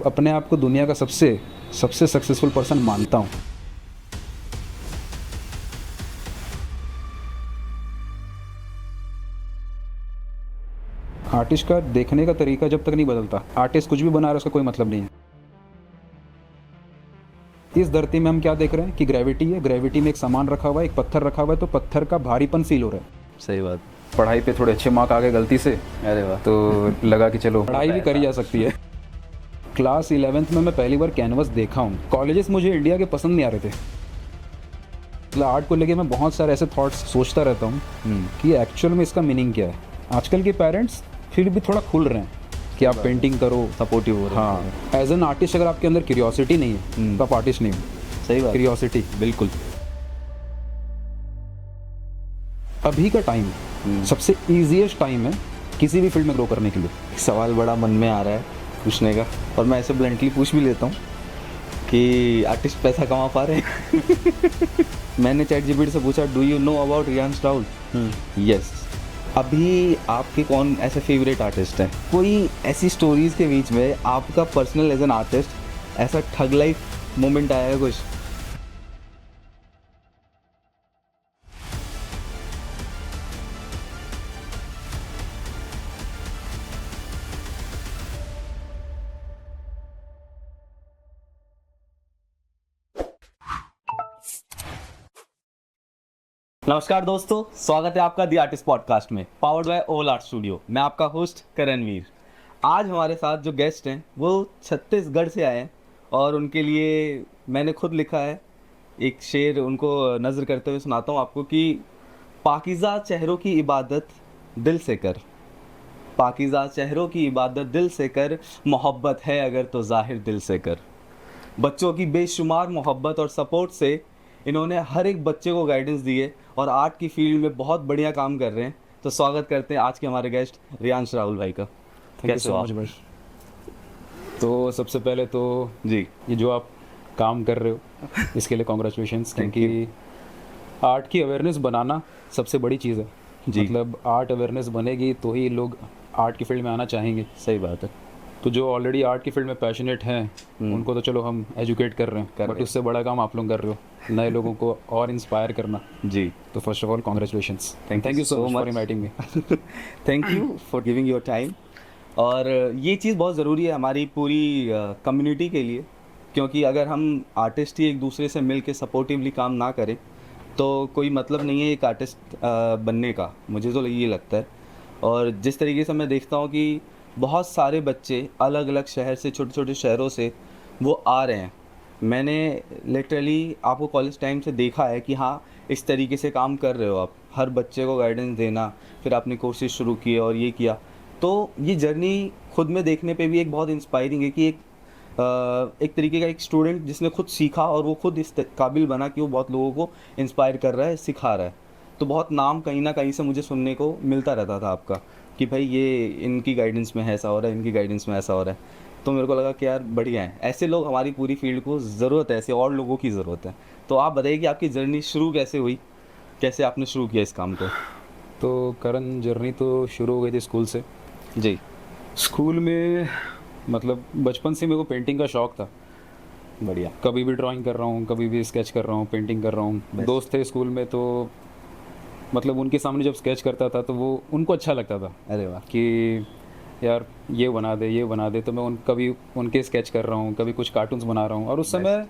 अपने आप को दुनिया का सबसे सबसे सक्सेसफुल पर्सन मानता हूँ। आर्टिस्ट का देखने का तरीका जब तक नहीं बदलता, आर्टिस्ट कुछ भी बना रहा है उसका कोई मतलब नहीं है। इस धरती में हम क्या देख रहे हैं कि ग्रेविटी है, ग्रेविटी में एक सामान रखा हुआ है, एक पत्थर रखा हुआ है, तो पत्थर का भारीपन फील हो रहा है। सही बात। पढ़ाई पे थोड़े अच्छे मार्क आ गए गलती से, अरे वाह। तो लगा कि चलो पढ़ाई भी करी जा सकती है। क्लास 11th में मैं पहली बार कैनवस देखा हूँ। कॉलेजेस मुझे इंडिया के पसंद नहीं आ रहे थे। मतलब आर्ट को लेके मैं बहुत सारे ऐसे थॉट्स सोचता रहता हूँ कि एक्चुअल में इसका मीनिंग क्या है। आजकल के पेरेंट्स फिर भी थोड़ा खुल रहे हैं कि आप पेंटिंग करो, सपोर्टिव हो रहा है। हाँ, एज एन आर्टिस्ट अगर आपके अंदर क्यूरियोसिटी नहीं है तो आप आर्टिस्ट नहीं हो। सही बात। क्यूरियोसिटी बिल्कुल। अभी का टाइम सबसे ईजीएस्ट टाइम है किसी भी फील्ड में ग्रो करने के लिए। एक सवाल बड़ा मन में आ रहा है पूछने का, और मैं ऐसे ब्लंटली पूछ भी लेता हूँ कि आर्टिस्ट पैसा कमा पा रहे हैं? मैंने ChatGPT से पूछा, do you know about Riyansh Rahul? Yes. अभी आपके कौन ऐसे फेवरेट आर्टिस्ट हैं? कोई ऐसी स्टोरीज के बीच में आपका पर्सनल एज एन आर्टिस्ट ऐसा ठग लाइफ मोमेंट आया है कुछ? नमस्कार दोस्तों, स्वागत है आपका दी आर्टिस्ट पॉडकास्ट में, पावर्ड बाय ओल आर्ट स्टूडियो। मैं आपका होस्ट करणवीर। आज हमारे साथ जो गेस्ट हैं वो छत्तीसगढ़ से आए हैं और उनके लिए मैंने खुद लिखा है एक शेर, उनको नज़र करते हुए सुनाता हूँ आपको कि पाकीज़ा चेहरों की इबादत दिल से कर, पाकीज़ा चेहरों की इबादत दिल से कर, मोहब्बत है अगर तो ज़ाहिर दिल से कर। बच्चों की बेशुमार मोहब्बत और सपोर्ट से इन्होंने हर एक बच्चे को गाइडेंस दी है और आर्ट की फील्ड में बहुत बढ़िया काम कर रहे हैं। तो स्वागत करते हैं आज के हमारे गेस्ट रियांश राहुल भाई का। थैंक यू सो मच भाई। तो सबसे पहले तो जी, ये जो आप काम कर रहे हो इसके लिए कॉन्ग्रेचुलेशंस, क्योंकि आर्ट की अवेयरनेस बनाना सबसे बड़ी चीज़ है जी। मतलब आर्ट अवेयरनेस बनेगी तो ही लोग आर्ट की फील्ड में आना चाहेंगे। सही बात है। तो जो ऑलरेडी आर्ट की फील्ड में पैशनेट हैं उनको तो चलो हम एजुकेट कर रहे हैं, बट उससे बड़ा काम आप लोग कर रहे हो, नए लोगों को और इंस्पायर करना। जी, तो first of all congratulations, Thank thank you you so so much for much. Inviting me. Thank you for giving your time. और ये चीज़ बहुत ज़रूरी है हमारी पूरी कम्युनिटी के लिए, क्योंकि अगर हम आर्टिस्ट ही एक दूसरे से मिल के सपोर्टिवली काम ना करें तो कोई मतलब नहीं है एक आर्टिस्ट बनने का, मुझे तो ये लगता है। और जिस तरीके से मैं देखता हूँ कि बहुत सारे बच्चे अलग अलग शहर से, छोटे छोटे शहरों से वो आ रहे हैं। मैंने लिटरली आपको कॉलेज टाइम से देखा है कि हाँ, इस तरीके से काम कर रहे हो आप, हर बच्चे को गाइडेंस देना, फिर आपने कोर्सेज शुरू किए और ये किया। तो ये जर्नी खुद में देखने पे भी एक बहुत इंस्पायरिंग है कि एक तरीके का एक स्टूडेंट जिसने खुद सीखा और वो खुद इस काबिल बना कि वो बहुत लोगों को इंस्पायर कर रहा है, सिखा रहा है। तो बहुत नाम कहीं ना कहीं से मुझे सुनने को मिलता रहता था आपका कि भाई ये इनकी गाइडेंस में ऐसा हो रहा है, इनकी गाइडेंस में ऐसा हो रहा है। तो मेरे को लगा कि यार बढ़िया है, ऐसे लोग हमारी पूरी फील्ड को ज़रूरत है, ऐसे और लोगों की ज़रूरत है। तो आप बताइए कि आपकी जर्नी शुरू कैसे हुई, कैसे आपने शुरू किया इस काम को? तो करंट जर्नी तो शुरू हो गई थी स्कूल से। जी। स्कूल में मतलब बचपन से मेरे को पेंटिंग का शौक़ था। बढ़िया। कभी भी ड्राइंग कर रहा हूँ, कभी भी स्केच कर रहा हूँ, पेंटिंग कर रहा हूँ। दोस्त थे स्कूल में तो मतलब उनके सामने जब स्केच करता था तो वो उनको अच्छा लगता था। अरे वाह। कि यार ये बना दे, ये बना दे। तो मैं कभी उनके स्केच कर रहा हूँ, कभी कुछ कार्टून्स बना रहा हूँ। और उस समय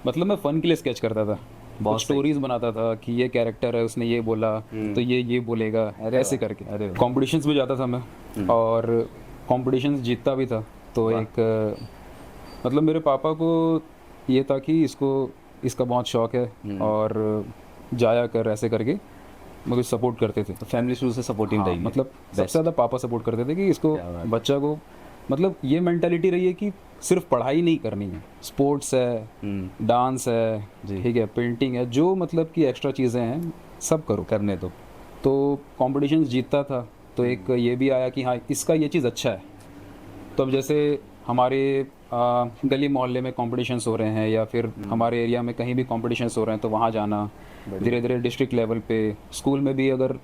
मतलब मैं फ़न के लिए स्केच करता था, बहुत स्टोरीज बनाता था कि ये कैरेक्टर है, उसने ये बोला तो ये बोलेगा, ऐसे करके। अरे कॉम्पिटिशन्स में जाता था मैं और कॉम्पिटिशन्स जीतता भी था। तो एक मतलब मेरे पापा को ये था कि इसका बहुत शौक़ है और जाया कर, ऐसे करके मुझे सपोर्ट करते थे। तो फैमिली शुरू से सपोर्टिंग रही है? मतलब सबसे ज़्यादा पापा सपोर्ट करते थे कि इसको, बच्चा को मतलब ये मेंटालिटी रही है कि सिर्फ पढ़ाई नहीं करनी है, स्पोर्ट्स है, डांस है, ठीक है, पेंटिंग है, जो मतलब कि एक्स्ट्रा चीज़ें हैं सब करो, करने दो। तो कॉम्पिटिशन्स जीतता था तो एक ये भी आया कि हाँ इसका ये चीज़ अच्छा है। तो अब जैसे हमारे गली मोहल्ले में कॉम्पिटिशन्स हो रहे हैं या फिर हमारे एरिया में कहीं भी कॉम्पिटिशन्स हो रहे हैं तो वहाँ जाना, धीरे धीरे डिस्ट्रिक्ट लेवल पे, स्कूल में भी अगर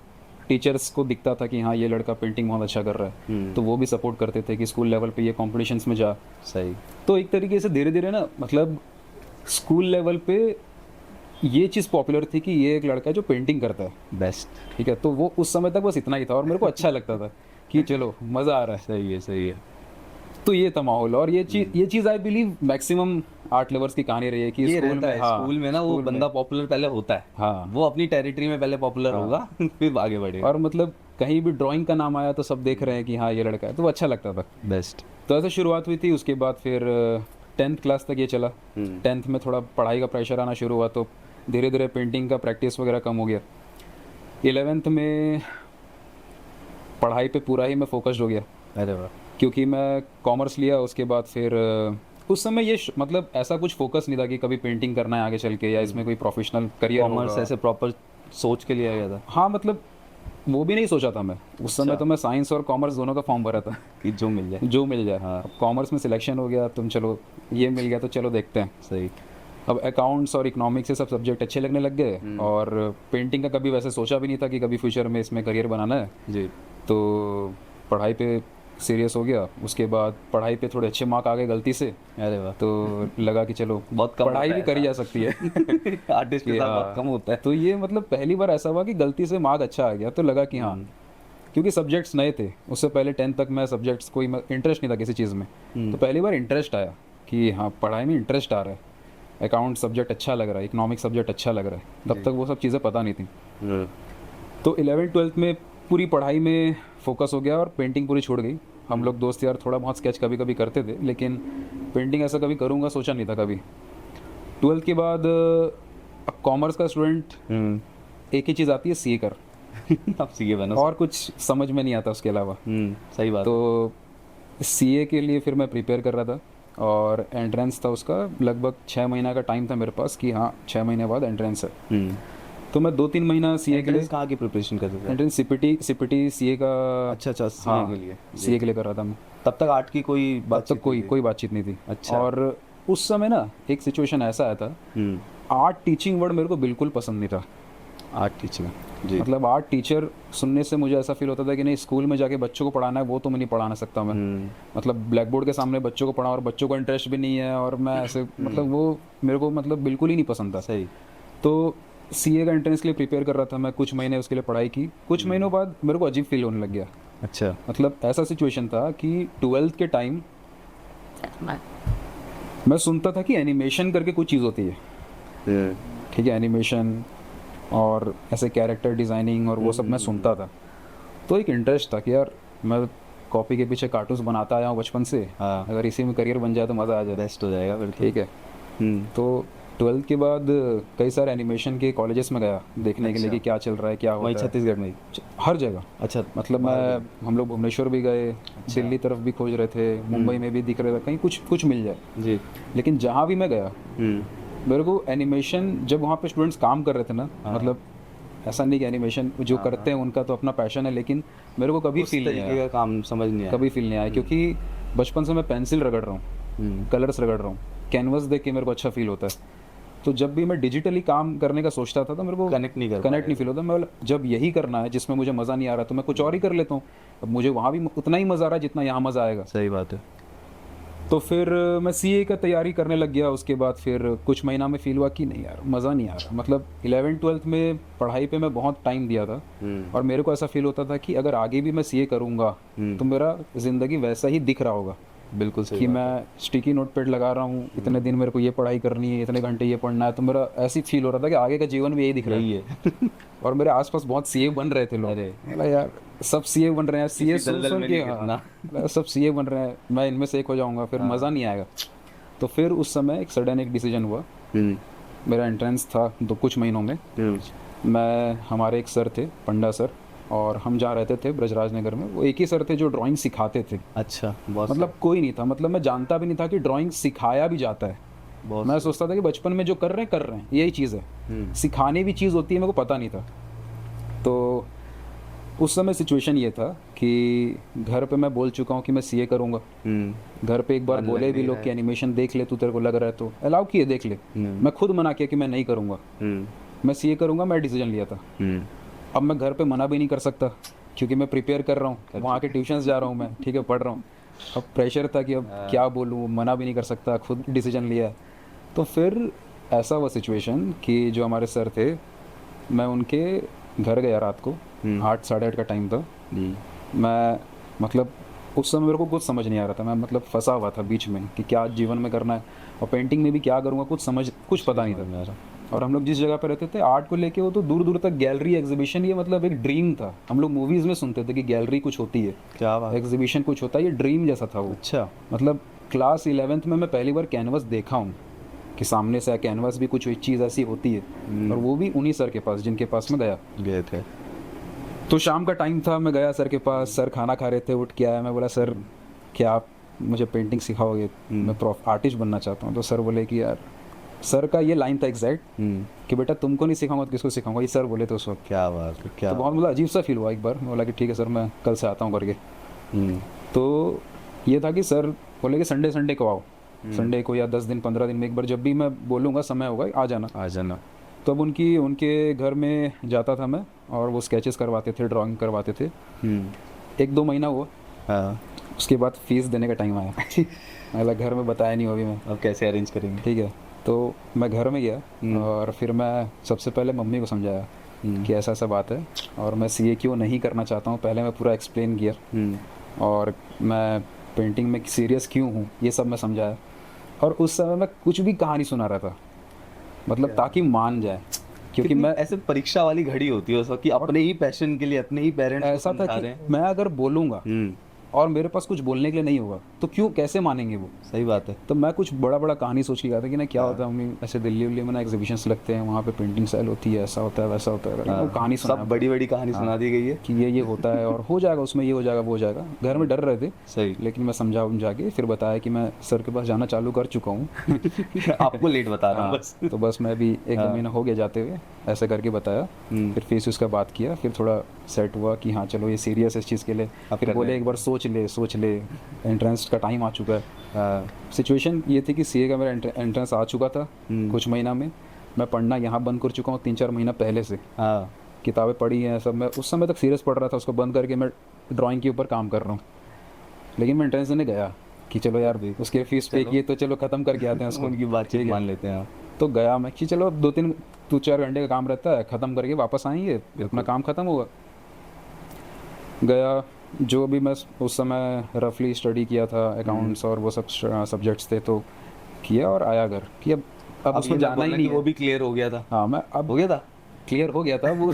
टीचर्स को दिखता था कि हाँ ये लड़का पेंटिंग बहुत अच्छा कर रहा है, तो वो भी सपोर्ट करते थे कि स्कूल लेवल पे ये कॉम्पिटिशन्स में जा। सही। तो एक तरीके से धीरे धीरे ना मतलब स्कूल लेवल पे ये चीज़ पॉपुलर थी कि ये एक लड़का है जो पेंटिंग करता है। बेस्ट। ठीक है, तो वो उस समय तक बस इतना ही था और मेरे को अच्छा लगता था कि चलो मज़ा आ रहा है। सही है, सही है। तो ये था माहौल। और ये चीज़ I believe maximum art lovers की कहानी रही है कि ये स्कूल रहता में, है, हाँ, स्कूल में ना वो स्कूल में। बंदा पॉपुलर पहले होता है। हाँ। वो अपनी टेरिटरी में पहले पॉपुलर होगा, फिर आगे बढ़ेगा। और मतलब कहीं भी ड्राइंग का नाम आया तो सब देख रहे हैं कि हाँ ये लड़का है, तो वो अच्छा लगता था। बेस्ट। तो ऐसे शुरुआत हुई थी। उसके बाद फिर 10th क्लास तक ये चला। 10th में थोड़ा पढ़ाई का प्रेशर आना शुरू हुआ, तो धीरे धीरे पेंटिंग का प्रैक्टिस वगैरह कम हो गया। 11th में पढ़ाई पे पूरा ही मैं फोकस्ड हो गया, अरे वाह। क्योंकि मैं कॉमर्स लिया। उसके बाद फिर उस समय ये मतलब ऐसा कुछ फोकस नहीं था कि कभी पेंटिंग करना है आगे चल के या इसमें कोई प्रोफेशनल करियर कॉमर्स होगा। ऐसे प्रॉपर सोच के लिया गया था हाँ मतलब वो भी नहीं सोचा था मैं उस समय। तो मैं साइंस और कॉमर्स दोनों का फॉर्म भरा था कि जो मिल जाए। जो मिल जाए। हाँ। अब कॉमर्स में सिलेक्शन हो गया, तुम चलो ये मिल गया तो चलो देखते हैं। सही। अब अकाउंट्स और इकोनॉमिक्स से सब सब्जेक्ट अच्छे लगने लग गए। और पेंटिंग का कभी वैसे सोचा भी नहीं था कि कभी फ्यूचर में इसमें करियर बनाना है। जी। तो पढ़ाई पे सीरियस हो गया। उसके बाद पढ़ाई पे थोड़े अच्छे मार्क आ गए गलती से, अरे वाह। तो लगा कि चलो बहुत कम पढ़ाई होता भी है करी जा सकती है। आर्टिस्ट के साथ बहुत कम होता है। तो ये मतलब पहली बार ऐसा हुआ कि गलती से मार्क अच्छा आ गया, तो लगा कि हाँ, क्योंकि सब्जेक्ट्स नए थे। उससे पहले 10th तक मैं सब्जेक्ट्स कोई इंटरेस्ट नहीं था किसी चीज़ में। तो पहली बार इंटरेस्ट आया कि हाँ पढ़ाई में इंटरेस्ट आ रहा है, अकाउंट सब्जेक्ट अच्छा लग रहा है, इकोनॉमिक सब्जेक्ट अच्छा लग रहा है। तब तक वो सब चीज़ें पता नहीं थी। तो 11th-12th में पूरी पढ़ाई में फोकस हो गया और पेंटिंग पूरी छूट गई। हम लोग दोस्त यार थोड़ा बहुत स्केच कभी कभी करते थे, लेकिन पेंटिंग ऐसा कभी करूँगा सोचा नहीं था कभी। 12th के बाद अब कॉमर्स का स्टूडेंट एक ही चीज़ आती है, सीए कर। अब सीए बनो। और कुछ समझ में नहीं आता उसके अलावा। सही बात। तो सीए के लिए फिर मैं प्रिपेयर कर रहा था और एंट्रेंस था उसका। लगभग 6 महीना का टाइम था मेरे पास कि हाँ 6 महीने बाद एंट्रेंस है। तो मैं 2-3 महीना सीए के लिए कहाँ की प्रिपरेशन करते थे? एंट्रेंस सीपीटी सीए का। अच्छा, सीए हाँ, के लिए। सीए के लिए कर रहा था मैं। तब तक आर्ट की कोई तब तक कोई बातचीत नहीं थी। अच्छा। और उस समय ना एक सिचुएशन ऐसा आया था, आर्ट टीचिंग वर्ड मेरे को बिल्कुल पसंद नहीं था। आर्ट टीचिंग जी। मतलब आर्ट टीचर सुनने से मुझे ऐसा फील होता था कि नहीं, स्कूल में जाके बच्चों को पढ़ाना है वो तो मैं नहीं पढ़ा सकता मैं। मतलब ब्लैक बोर्ड के सामने बच्चों को पढ़ा और बच्चों को इंटरेस्ट भी नहीं है, और मैं ऐसे मतलब वो मेरे को मतलब बिल्कुल ही नहीं पसंद था। सही। तो सीए का एंट्रेंस के लिए प्रिपेयर कर रहा था मैं। कुछ महीने उसके लिए पढ़ाई की। कुछ महीनों बाद मेरे को अजीब फील होने लग गया। अच्छा। मतलब ऐसा सिचुएशन था कि 12th के टाइम मैं सुनता था कि एनिमेशन करके कुछ चीज़ होती है। ठीक है, एनिमेशन और ऐसे कैरेक्टर डिज़ाइनिंग और वो सब मैं सुनता था। तो एक इंटरेस्ट था कि यार मैं कॉपी के पीछे कार्टून्स बनाता आया हूँ बचपन से। हाँ। अगर इसी में करियर बन जाए तो मज़ा आ जाए। बेस्ट हो जाएगा बिल्कुल। ठीक है। तो 12th के बाद कई सारे एनिमेशन के कॉलेजेस में गया देखने के लिए कि क्या चल रहा है, क्या वही होता है। छत्तीसगढ़ में? हर जगह। अच्छा। मतलब हम लोग भुवनेश्वर भी गए, दिल्ली तरफ भी खोज रहे थे, मुंबई में भी दिख रहे थे, कहीं कुछ मिल जाए। जी। लेकिन जहाँ भी मैं गया मेरे को एनिमेशन, जब वहाँ पे स्टूडेंट्स काम कर रहे थे ना, मतलब ऐसा नहीं कि एनिमेशन जो करते हैं उनका तो अपना पैशन है, लेकिन मेरे को कभी फील नहीं आया, काम समझ नहीं आया। कभी फील नहीं आया। क्योंकि बचपन से मैं पेंसिल रगड़ रहा हूँ, कलर्स रगड़ रहा हूँ, कैनवस देख के मेरे को अच्छा फील होता है। तो जब भी मैं डिजिटली काम करने का सोचता था तो मेरे को कनेक्ट नहीं फील होता। मैं जब यही करना है जिसमें मुझे मज़ा नहीं आ रहा तो मैं कुछ और ही कर लेता हूँ। अब मुझे वहाँ भी उतना ही मज़ा आ रहा है जितना यहाँ मज़ा आएगा। सही बात है। तो फिर मैं सीए का तैयारी करने लग गया। उसके बाद फिर कुछ महीना में फील हुआ कि नहीं यार मज़ा नहीं आ रहा। मतलब 11th-12th में पढ़ाई पे मैं बहुत टाइम दिया था और मेरे को ऐसा फील होता था कि अगर आगे भी मैं सीए करूँगा तो मेरा ज़िंदगी वैसा ही दिख रहा होगा। बिल्कुल सही कि मैं स्टिकी नोट पैड लगा रहा हूँ, इतने दिन मेरे को ये पढ़ाई करनी है, इतने घंटे ये पढ़ना है। तो मेरा ऐसी फील हो रहा था कि आगे का जीवन भी यही दिख रहा है। और मेरे आसपास बहुत सीए बन रहे थे लोग। अरे यार सब सीए बन रहे हैं, सीए सुन के सब सीए बन रहे हैं, मैं इनमें से एक हो जाऊंगा, फिर मज़ा नहीं आएगा। तो फिर उस समय एक सडन एक डिसीजन हुआ। मेरा एंट्रेंस था कुछ महीनों में। मैं हमारे एक सर थे, पंडा सर, और हम जहाँ रहते थे ब्रजराज नगर में, वो एक ही सर थे जो ड्राइंग सिखाते थे। अच्छा। मतलब कोई नहीं था। मतलब मैं जानता भी नहीं था कि ड्राइंग सिखाया भी जाता है। मैं सोचता था कि बचपन में जो कर रहे हैं यही चीज़ है, सिखाने भी चीज़ होती है, मेरे को पता नहीं था। तो उस समय सिचुएशन ये था कि घर पे मैं बोल चुका हूँ कि मैं सीए करूँगा। घर पे एक बार बोले भी लोग कि एनिमेशन देख ले, तू तेरे को लग रहा है तो अलाउ किए देख ले। मैं खुद मना किया कि मैं नहीं करूँगा, मैं सीए करूँगा। मैं डिसीजन लिया था। अब मैं घर पे मना भी नहीं कर सकता क्योंकि मैं प्रिपेयर कर रहा हूँ, वहाँ के ट्यूशन्स जा रहा हूँ मैं, ठीक है, पढ़ रहा हूँ। अब प्रेशर था कि अब क्या बोलूँ, मना भी नहीं कर सकता, खुद डिसीजन लिया। तो फिर ऐसा हुआ सिचुएशन कि जो हमारे सर थे, मैं उनके घर गया रात को, 8 साढ़े 8 का टाइम था। मैं मतलब उस समय मेरे को कुछ समझ नहीं आ रहा था, मैं मतलब फंसा हुआ था बीच में कि क्या जीवन में करना है और पेंटिंग में भी क्या करूँगा, कुछ पता नहीं था मेरा। और हम लोग जिस जगह पे रहते थे आर्ट को लेके, वो तो दूर दूर तक गैलरी एग्जीबिशन, ये मतलब एक ड्रीम था। हम लोग मूवीज़ में सुनते थे कि गैलरी कुछ होती है, क्या बात, एग्जीबिशन कुछ होता है, ये ड्रीम जैसा था वो। अच्छा। मतलब क्लास 11th में मैं पहली बार कैनवस देखा हूँ कि सामने से कैनवस भी कुछ चीज़ ऐसी होती है, और वो भी उन्हीं सर के पास जिनके पास मैं गया। गए थे। तो शाम का टाइम था, मैं गया सर के पास, सर खाना खा रहे थे, उठ के आया। मैं बोला सर क्या आप मुझे पेंटिंग सिखाओगे, मैं आर्टिस्ट बनना चाहता हूँ। तो सर बोले कि यार, सर का ये लाइन था एग्जैक्ट कि बेटा तुमको नहीं सिखाऊंगा तो किसको सिखाऊंगा, ये सर बोले थे उस वक्त। क्या बात है, क्या तो बहुत मतलब अजीब सा फील हुआ एक बार। मैं बोला कि ठीक है सर, मैं कल से आता हूँ करके। तो ये था कि सर बोले कि संडे संडे को आओ, संडे को या 10 दिन 15 दिन में एक बार, जब भी मैं बोलूँगा समय होगा आ जाना। आ जाना। तो अब उनके घर में जाता था मैं, और वो स्केचेस करवाते थे, ड्राइंग करवाते थे। 1-2 महीना हुआ। हाँ। उसके बाद फीस देने का टाइम आया। मतलब घर में बताया नहीं अभी मैं, अब कैसे अरेंज करेंगे। ठीक है। तो मैं घर में गया और फिर मैं सबसे पहले मम्मी को समझाया कि ऐसा ऐसा बात है और मैं सीए क्यों नहीं करना चाहता हूँ। पहले मैं पूरा एक्सप्लेन किया और मैं पेंटिंग में सीरियस क्यों हूँ, ये सब मैं समझाया। और उस समय मैं कुछ भी कहानी सुना रहा था, मतलब ताकि मान जाए, क्योंकि मैं ऐसे परीक्षा वाली घड़ी होती है उस वक्त कि अपने ही पैशन के लिए अपने ही पेरेंट्स ऐसा था कि मैं अगर बोलूँगा और मेरे पास कुछ बोलने के लिए नहीं होगा तो क्यों, कैसे मानेंगे वो। सही बात है। तो मैं कुछ बड़ा बड़ा कहानी सोच के गया था कि ना क्या होता है मम्मी, ऐसे दिल्ली उल्ली में ना एग्जीबिशंस लगते हैं, वहाँ पे पेंटिंग सेल होती है, ऐसा होता है वैसा होता है। वो कहानी सुना, सब बड़ी बड़ी कहानी सुना दी गई है कि ये होता है और हो जाएगा उसमें, ये हो जाएगा वो हो जाएगा। घर में डर रहे थे। सही। लेकिन मैं समझा के फिर बताया कि मैं सर के पास जाना चालू कर चुका हूँ। आपको लेट बता रहा हूँ बस। तो बस मैं भी 1-2 महीना हो गया जाते हुए, ऐसे करके बताया। फिर फेस उसका बात किया, फिर थोड़ा सेट हुआ कि हाँ चलो ये सीरियस है इस चीज़ के लिए। फिर बोले एक बार सोच ले, एंट्रेंस का टाइम आ चुका है। सिचुएशन ये थी कि सीए का मेरा एंट्रेंस आ चुका था कुछ महीना में। मैं पढ़ना यहाँ बंद कर चुका हूँ 3-4 महीना पहले से। किताबें पढ़ी हैं सब, मैं उस समय तक सीरियस पढ़ रहा था, उसको बंद करके मैं ड्राइंग के ऊपर काम कर रहा हूँ। लेकिन मैं एंट्रेंस देने गया कि चलो यार भी उसके फीस पे की तो चलो ख़त्म करके आते हैं उसको, उनकी बातचीत मान लेते हैं। तो गया मैं कि चलो 2-4 घंटे का काम रहता है, ख़त्म करके वापस आएंगे, अपना काम ख़त्म होगा। गया, जो भी मैं उस समय रफली स्टडी किया था, अकाउंट्स और वो सब सब्जेक्ट्स थे, तो किया और आया घर कि अब उसमें जाना ही नहीं। वो भी क्लियर हो गया था। हाँ, मैं अब हो गया था, क्लियर हो गया था वो।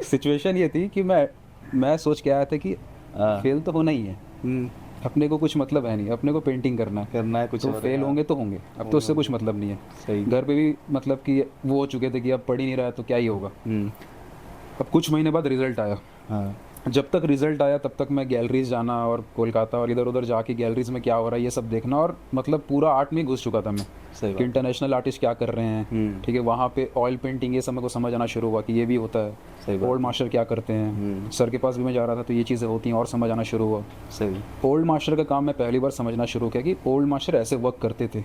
सिचुएशन ये थी कि मैं सोच के आया था कि फेल तो होना ही है, अपने को कुछ मतलब है नहीं, अपने को पेंटिंग करना है कुछ, तो फेल होंगे तो होंगे, अब तो उससे कुछ मतलब नहीं है। सही। घर पे भी मतलब कि वो हो चुके थे कि अब पढ़ ही नहीं रहा है तो क्या ही होगा। अब कुछ महीने बाद रिजल्ट आया। जब तक रिजल्ट आया तब तक मैं गैलरीज जाना और कोलकाता और इधर उधर जाके गैलरीज में क्या हो रहा है ये सब देखना, और मतलब पूरा आर्ट में घुस चुका था मैं कि इंटरनेशनल आर्टिस्ट क्या कर रहे हैं, ठीक है। वहाँ पे ऑयल पेंटिंग ये सब मेरे को समझ आना शुरू हुआ कि ये भी होता है। ओल्ड मास्टर क्या करते हैं, सर के पास भी मैं जा रहा था तो ये चीज़ें होती हैं और समझ आना शुरू हुआ। सही। ओल्ड मास्टर का काम मैं पहली बार समझना शुरू किया कि ओल्ड मास्टर ऐसे वर्क करते थे।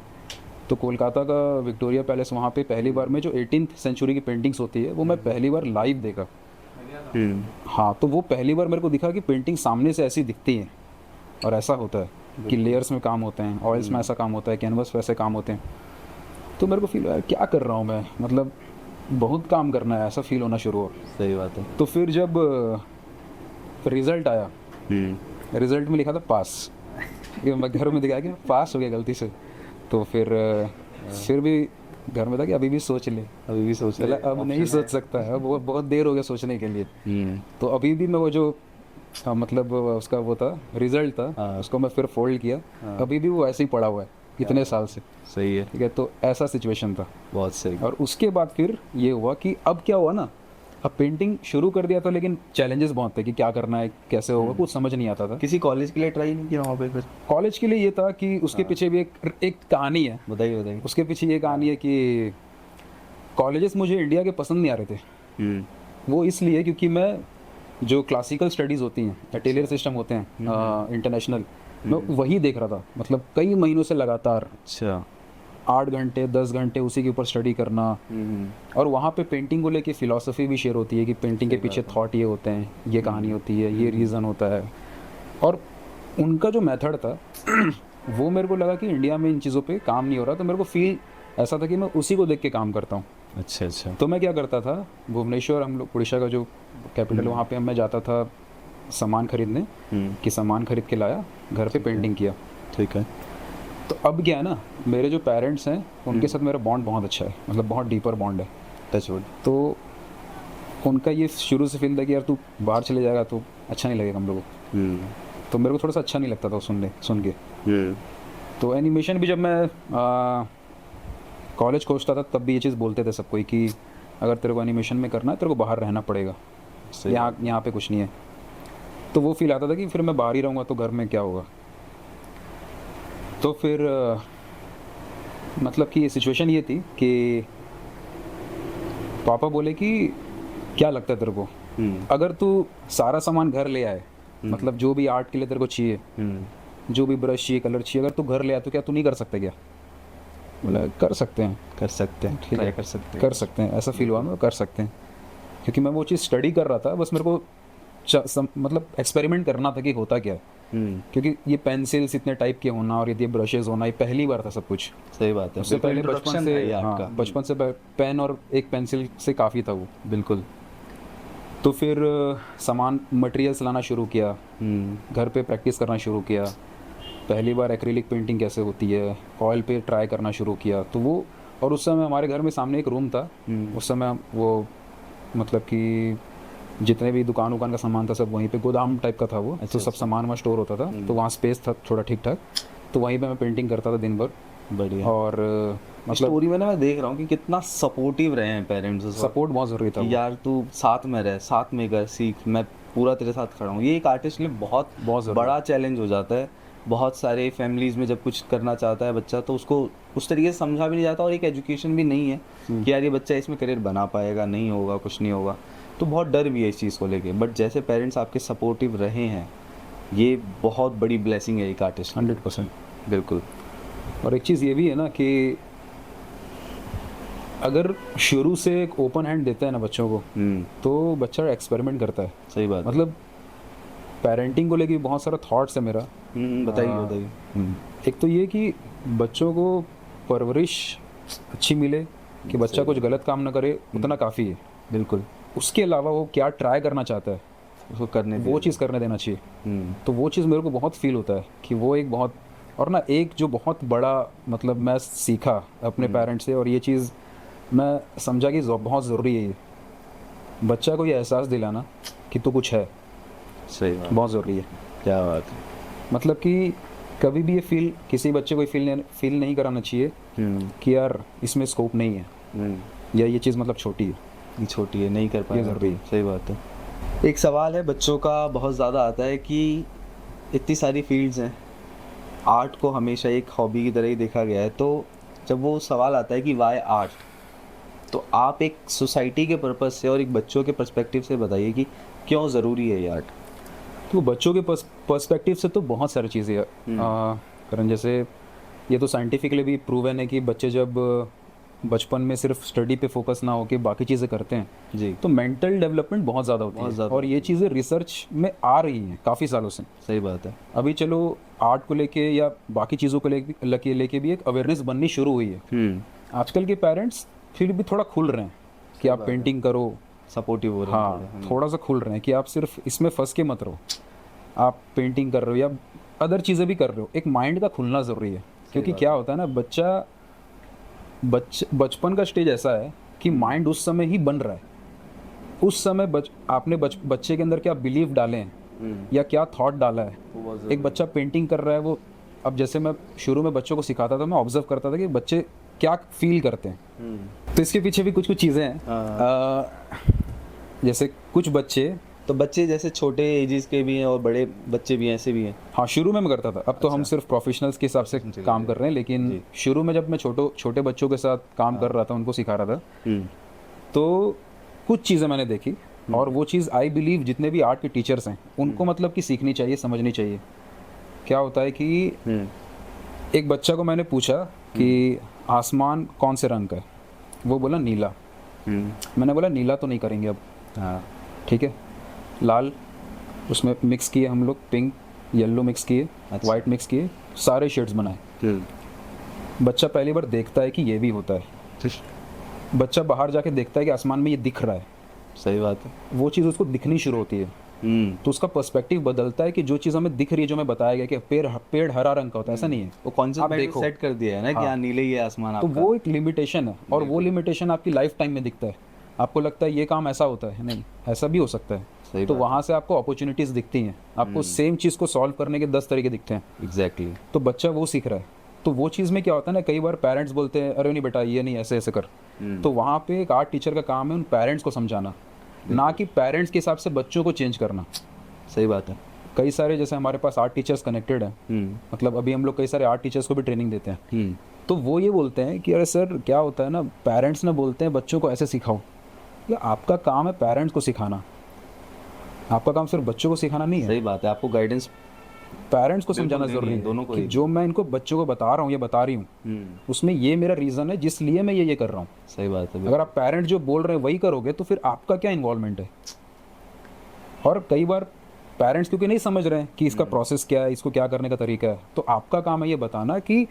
तो कोलकाता का विक्टोरिया पैलेस, वहाँ पे पहली बार में जो 18th सेंचुरी की पेंटिंग्स होती है वो मैं पहली बार लाइव देखा। हाँ, तो वो पहली बार मेरे को दिखा कि पेंटिंग सामने से ऐसी दिखती है और ऐसा होता है कि लेयर्स में काम होते हैं, ऑयल्स में ऐसा काम होता है, कैनवस वैसे काम होते हैं। तो मेरे को फील हुआ क्या कर रहा हूँ मैं, मतलब बहुत काम करना है, ऐसा फील होना शुरू हुआ। सही बात है। तो फिर जब रिज़ल्ट आया, रिज़ल्ट में लिखा था पास, मैं घर में दिखाया कि पास हो गया गलती से। तो फिर भी घर में था कि अभी भी सोच ले, अब नहीं सोच सकता है, वो बहुत देर हो गया सोचने के लिए। तो अभी भी मैं वो जो मतलब उसका वो था रिजल्ट था, उसको मैं फिर फोल्ड किया, अभी भी वो ऐसे ही पड़ा हुआ है इतने साल से। सही है, ठीक है। तो ऐसा सिचुएशन था। बहुत सही। और उसके बाद फिर ये हुआ कि अब क्या हुआ ना, अब पेंटिंग शुरू कर दिया था लेकिन चैलेंजेस बहुत थे कि क्या करना है, कैसे होगा, कुछ समझ नहीं आता था। किसी कॉलेज के लिए ट्राई नहीं किया वहाँ पे फिर? कॉलेज के लिए ये था कि उसके पीछे भी एक कहानी है। बताइए। उसके पीछे ये कहानी है कि कॉलेजेस मुझे इंडिया के पसंद नहीं आ रहे थे। वो इसलिए क्योंकि मैं जो क्लासिकल स्टडीज़ होती हैं, अटेलियर सिस्टम होते हैं इंटरनेशनल, मैं वही देख रहा था, मतलब कई महीनों से लगातार। अच्छा। 8 घंटे 10 घंटे उसी के ऊपर स्टडी करना। और वहाँ पे पेंटिंग को लेके फ़िलासफ़ी भी शेयर होती है कि पेंटिंग के पीछे थॉट ये होते हैं, ये कहानी होती है, ये रीज़न होता है। और उनका जो मेथड था वो मेरे को लगा कि इंडिया में इन चीज़ों पे काम नहीं हो रहा, तो मेरे को फील ऐसा था कि मैं उसी को देख के काम करता हूँ। अच्छा अच्छा। तो मैं क्या करता था, भुवनेश्वर हम लोग उड़ीसा का जो कैपिटल है वहाँ पे मैं जाता था सामान खरीदने, कि सामान खरीद के लाया, घर पे पेंटिंग किया। ठीक है। तो अब क्या है ना, मेरे जो पेरेंट्स हैं उनके साथ मेरा बॉन्ड बहुत अच्छा है, मतलब बहुत डीपर बॉन्ड है। टचवुड। तो उनका ये शुरू से फील था कि यार तू बाहर चले जाएगा तो अच्छा नहीं लगेगा हम लोगों को। तो मेरे को थोड़ा सा अच्छा नहीं लगता था सुन के। तो एनिमेशन भी जब मैं कॉलेज खोजता था तब भी ये चीज़ बोलते थे सब कोई कि अगर तेरे को एनिमेशन में करना है तेरे को बाहर रहना पड़ेगा, यहाँ पे कुछ नहीं है। तो वो फील आता था कि फिर मैं बाहर ही रहूँगा तो घर में क्या होगा। तो फिर मतलब कि सिचुएशन ये थी कि पापा बोले कि क्या लगता है तेरे को, अगर तू सारा सामान घर ले आए, मतलब जो भी आर्ट के लिए तेरे को चाहिए, जो भी ब्रश चाहिए, कलर चाहिए, अगर तू घर ले आए तो क्या तू नहीं कर सकता क्या? बोला कर सकते हैं, ट्राई कर सकते हैं। ऐसा फील हुआ मैं कर सकते हैं, क्योंकि मैं वो चीज़ स्टडी कर रहा था, बस मेरे को मतलब एक्सपेरिमेंट करना था कि होता क्या है। क्योंकि ये पेंसिल्स इतने टाइप के होना और ये ब्रशेस होना, ये पहली बार था सब कुछ। सही बात है। उससे पहले बचपन से पेन और एक पेंसिल से काफ़ी था वो। बिल्कुल। तो फिर सामान मटेरियल्स लाना शुरू किया, घर पे प्रैक्टिस करना शुरू किया, पहली बार एक्रिलिक पेंटिंग कैसे होती है, ऑयल पे ट्राई करना शुरू किया। तो वो, और उस समय हमारे घर में सामने एक रूम था, उस समय वो मतलब कि जितने भी दुकान का सामान था सब वहीं पे, गोदाम टाइप का था वो। तो सब सामान वहाँ स्टोर होता था, तो वहाँ स्पेस था थोड़ा ठीक ठाक, तो वहीं पे मैं पेंटिंग करता था दिन भर। बढ़िया। और मतलब स्टोरी में ना मैं देख रहा हूँ कि कितना सपोर्टिव रहे हैं पेरेंट्स। सपोर्ट बहुत ज़रूरी था यार तू साथ में रह, साथ में कर, सीख, मैं पूरा तेरे साथ खड़ा हूँ। ये एक आर्टिस्ट के लिए बहुत बड़ा चैलेंज हो जाता है। बहुत सारे फैमिलीज़ में जब कुछ करना चाहता है बच्चा तो उसको उस तरीके से समझा भी नहीं जाता, और एक एजुकेशन भी नहीं है कि यार ये बच्चा इसमें करियर बना पाएगा, नहीं होगा, कुछ नहीं होगा। तो बहुत डर भी है इस चीज़ को लेके। बट जैसे पेरेंट्स आपके सपोर्टिव रहे हैं, ये बहुत बड़ी ब्लेसिंग है एक आर्टिस्ट। 100%। बिल्कुल। और एक चीज़ ये भी है ना कि अगर शुरू से एक ओपन हैंड देते हैं ना बच्चों को, तो बच्चा एक्सपेरिमेंट करता है। सही बात। मतलब पेरेंटिंग को लेके बहुत सारा थॉट्स है मेरा। बताइए। एक तो ये कि बच्चों को परवरिश अच्छी मिले, कि बच्चा कुछ गलत काम ना करे, उतना काफ़ी है। बिल्कुल। उसके अलावा वो क्या ट्राई करना चाहता है उसको वो चीज़ करने देना चाहिए। तो वो चीज़ मेरे को बहुत फील होता है कि वो एक बहुत, और ना एक जो बहुत बड़ा मतलब मैं सीखा अपने पेरेंट्स से, और ये चीज़ मैं समझा कि बहुत ज़रूरी है, ये बच्चा को ये एहसास दिलाना कि तो कुछ है। सही बात। बहुत ज़रूरी है। क्या बात है। मतलब कि कभी भी ये किसी बच्चे को फील नहीं कराना चाहिए कि यार इसमें स्कोप नहीं है, या ये चीज़ मतलब छोटी है, ये छोटी है, नहीं कर पाएगा। ज़रूरी है। सही बात है। एक सवाल है बच्चों का बहुत ज़्यादा आता है कि इतनी सारी फील्ड्स हैं, आर्ट को हमेशा एक हॉबी की तरह ही देखा गया है, तो जब वो सवाल आता है कि वाई आर्ट, तो आप एक सोसाइटी के पर्पस से और एक बच्चों के पर्सपेक्टिव से बताइए कि क्यों ज़रूरी है ये आर्ट। तो बच्चों के पर्सपेक्टिव से तो बहुत सारी चीज़ें हैं करण, जैसे ये तो साइंटिफिकली भी प्रूवन है कि बच्चे जब बचपन में सिर्फ स्टडी पे फोकस ना होकर बाकी चीज़ें करते हैं जी, तो मेंटल डेवलपमेंट बहुत ज़्यादा होती है। और ये चीज़ें रिसर्च में आ रही हैं काफ़ी सालों से। सही बात है। अभी चलो आर्ट को लेके या बाकी चीज़ों को लेके भी एक अवेयरनेस बननी शुरू हुई है। आजकल के पेरेंट्स फिर भी थोड़ा खुल रहे हैं कि आप पेंटिंग करो, सपोर्टिव हो रहे हैं। हाँ, थोड़ा सा खुल रहे हैं कि आप सिर्फ इसमें फंस के मत रहो, आप पेंटिंग कर रहे हो या अदर चीज़ें भी कर रहे हो। एक माइंड का खुलना ज़रूरी है, क्योंकि क्या होता है ना, बचपन का स्टेज ऐसा है कि माइंड उस समय ही बन रहा है। उस समय आपने बच्चे के अंदर क्या बिलीव डाले हैं या क्या थॉट डाला है। एक बच्चा पेंटिंग कर रहा है, वो अब जैसे मैं शुरू में बच्चों को सिखाता था, मैं ऑब्जर्व करता था कि बच्चे क्या फील करते हैं। तो इसके पीछे भी कुछ चीज़ें हैं। जैसे कुछ बच्चे जैसे छोटे एजेस के भी हैं और बड़े बच्चे भी हैं, ऐसे भी हैं। हाँ, शुरू में मैं करता था, अब तो हम सिर्फ प्रोफेशनल्स के हिसाब से काम कर रहे हैं, लेकिन शुरू में जब मैं छोटे बच्चों के साथ काम कर रहा था, उनको सिखा रहा था, तो कुछ चीज़ें मैंने देखी, और वो चीज़ आई बिलीव जितने भी आर्ट के टीचर्स हैं उनको मतलब कि सीखनी चाहिए, समझनी चाहिए। क्या होता है कि एक बच्चा को मैंने पूछा कि आसमान कौन से रंग का है, वो बोला नीला। मैंने बोला नीला तो नहीं करेंगे अब, हाँ ठीक है, लाल, उसमें मिक्स किए हम लोग, पिंक येलो मिक्स किए, अच्छा। वाइट मिक्स किए, सारे शेड्स बनाए। बच्चा पहली बार देखता है कि ये भी होता है। बच्चा बाहर जाके देखता है कि आसमान में ये दिख रहा है, सही बात है। वो चीज़ उसको दिखनी शुरू होती है, तो उसका पर्सपेक्टिव बदलता है कि जो चीज़ हमें दिख रही है, जो मैं बताया गया कि पेड़ हरा रंग का होता है, ऐसा नहीं है। वो कॉन्सेप्ट आप देखो, सेट कर दिया है ना कि हाँ नीले ही है आसमान तो आपका। वो एक लिमिटेशन है, और वो लिमिटेशन आपकी लाइफ टाइम में दिखता है। आपको लगता है ये काम ऐसा होता है, नहीं, ऐसा भी हो सकता है। सही तो बात वहाँ से आपको अपॉर्चुनिटीज़ दिखती हैं, आपको सेम चीज़ को सॉल्व करने के 10 तरीके दिखते हैं। एग्जैक्टली। तो बच्चा वो सीख रहा है। तो वो चीज़ में क्या होता है ना, कई बार पेरेंट्स बोलते हैं अरे नहीं बेटा ये नहीं, ऐसे ऐसे कर। तो वहाँ पे एक आर्ट टीचर का काम है उन पेरेंट्स को समझाना, ना कि पेरेंट्स के हिसाब से बच्चों को चेंज करना। सही बात है। कई सारे जैसे हमारे पास आर्ट टीचर्स कनेक्टेड हैं, मतलब अभी हम लोग कई सारे आर्ट टीचर्स को भी ट्रेनिंग देते हैं। तो वो ये बोलते हैं कि अरे सर क्या होता है ना, पेरेंट्स ना बोलते हैं बच्चों को ऐसे सिखाओ। या आपका काम है पेरेंट्स को सिखाना, आपका काम सिर्फ बच्चों को सिखाना नहीं है। सही बात है, आपको गाइडेंस पेरेंट्स को समझाना जरूरी है दोनों को कि जो मैं इनको बच्चों को बता रहा हूँ, ये बता रही हूँ, उसमें ये मेरा रीज़न है जिसलिए मैं ये कर रहा हूँ। सही बात है। अगर आप पेरेंट्स जो बोल रहे हैं वही करोगे तो फिर आपका क्या इन्वॉल्वमेंट है। और कई बार पेरेंट्स क्योंकि नहीं समझ रहे हैं कि इसका प्रोसेस क्या है, इसको क्या करने का तरीका है, तो आपका काम है ये बताना कि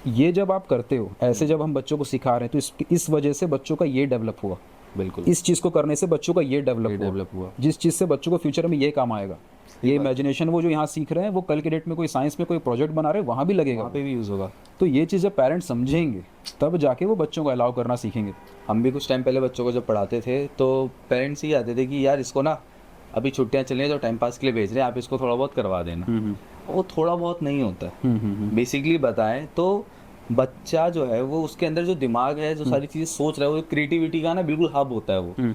ये जब आप करते हो ऐसे, जब हम बच्चों को सिखा रहे हैं तो इस वजह से बच्चों का ये डेवलप हुआ, बिल्कुल इस चीज़ को करने से बच्चों का ये डेवलप हुआ, जिस चीज़ से बच्चों को फ्यूचर में ये काम आएगा। ये इमेजिनेशन वो जो यहाँ सीख रहे हैं वो कल के डेट में कोई साइंस में कोई प्रोजेक्ट बना रहे हैं वहाँ भी लगेगा, वहाँ पे भी यूज़ होगा। तो ये चीज़ जब पेरेंट्स समझेंगे तब जाके वो बच्चों को अलाउ करना सीखेंगे। हम भी कुछ टाइम पहले बच्चों को जब पढ़ाते थे तो पेरेंट्स ही आते थे कि यार इसको ना अभी छुट्टियाँ चल रही हैं तो टाइम पास के लिए भेज रहे हैं, आप इसको थोड़ा बहुत करवा देना। वो थोड़ा बहुत नहीं होता है, बेसिकली बताएं तो बच्चा जो है वो उसके अंदर जो दिमाग है, जो सारी चीज़ें सोच रहा है, वो क्रिएटिविटी का ना बिल्कुल हब होता है वो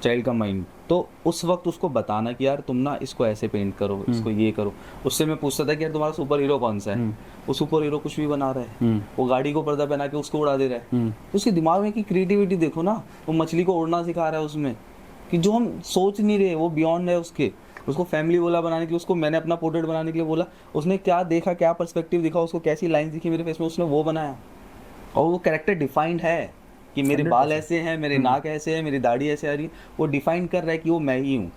चाइल्ड का माइंड। तो उस वक्त उसको बताना कि यार तुम ना इसको ऐसे पेंट करो, इसको ये करो। उससे मैं पूछता था कि यार तुम्हारा सुपर हीरो कौन सा है, वो सुपर हीरो कुछ भी बना रहा है, वो गाड़ी को पर्दा पहना के उसको उड़ा दे रहा है। तो उसके दिमाग में की क्रिएटिविटी देखो ना, वो मछली को उड़ना सिखा रहा है उसमें, कि जो हम सोच नहीं रहे वो बियॉन्ड है उसके। उसको फैमिली बोला बनाने के लिए, उसको मैंने अपना पोर्ट्रेट बनाने के लिए बोला, उसने क्या देखा, क्या पर्सपेक्टिव दिखा, उसको कैसी लाइन दिखी मेरे फेस में, उसने वो बनाया। और वो कैरेक्टर डिफाइंड है कि मेरे बाल ऐसे हैं, मेरे नाक ऐसे है, मेरी दाढ़ी ऐसे आ रही है, वो डिफाइन कर रहा है कि वो मैं ही हूँ।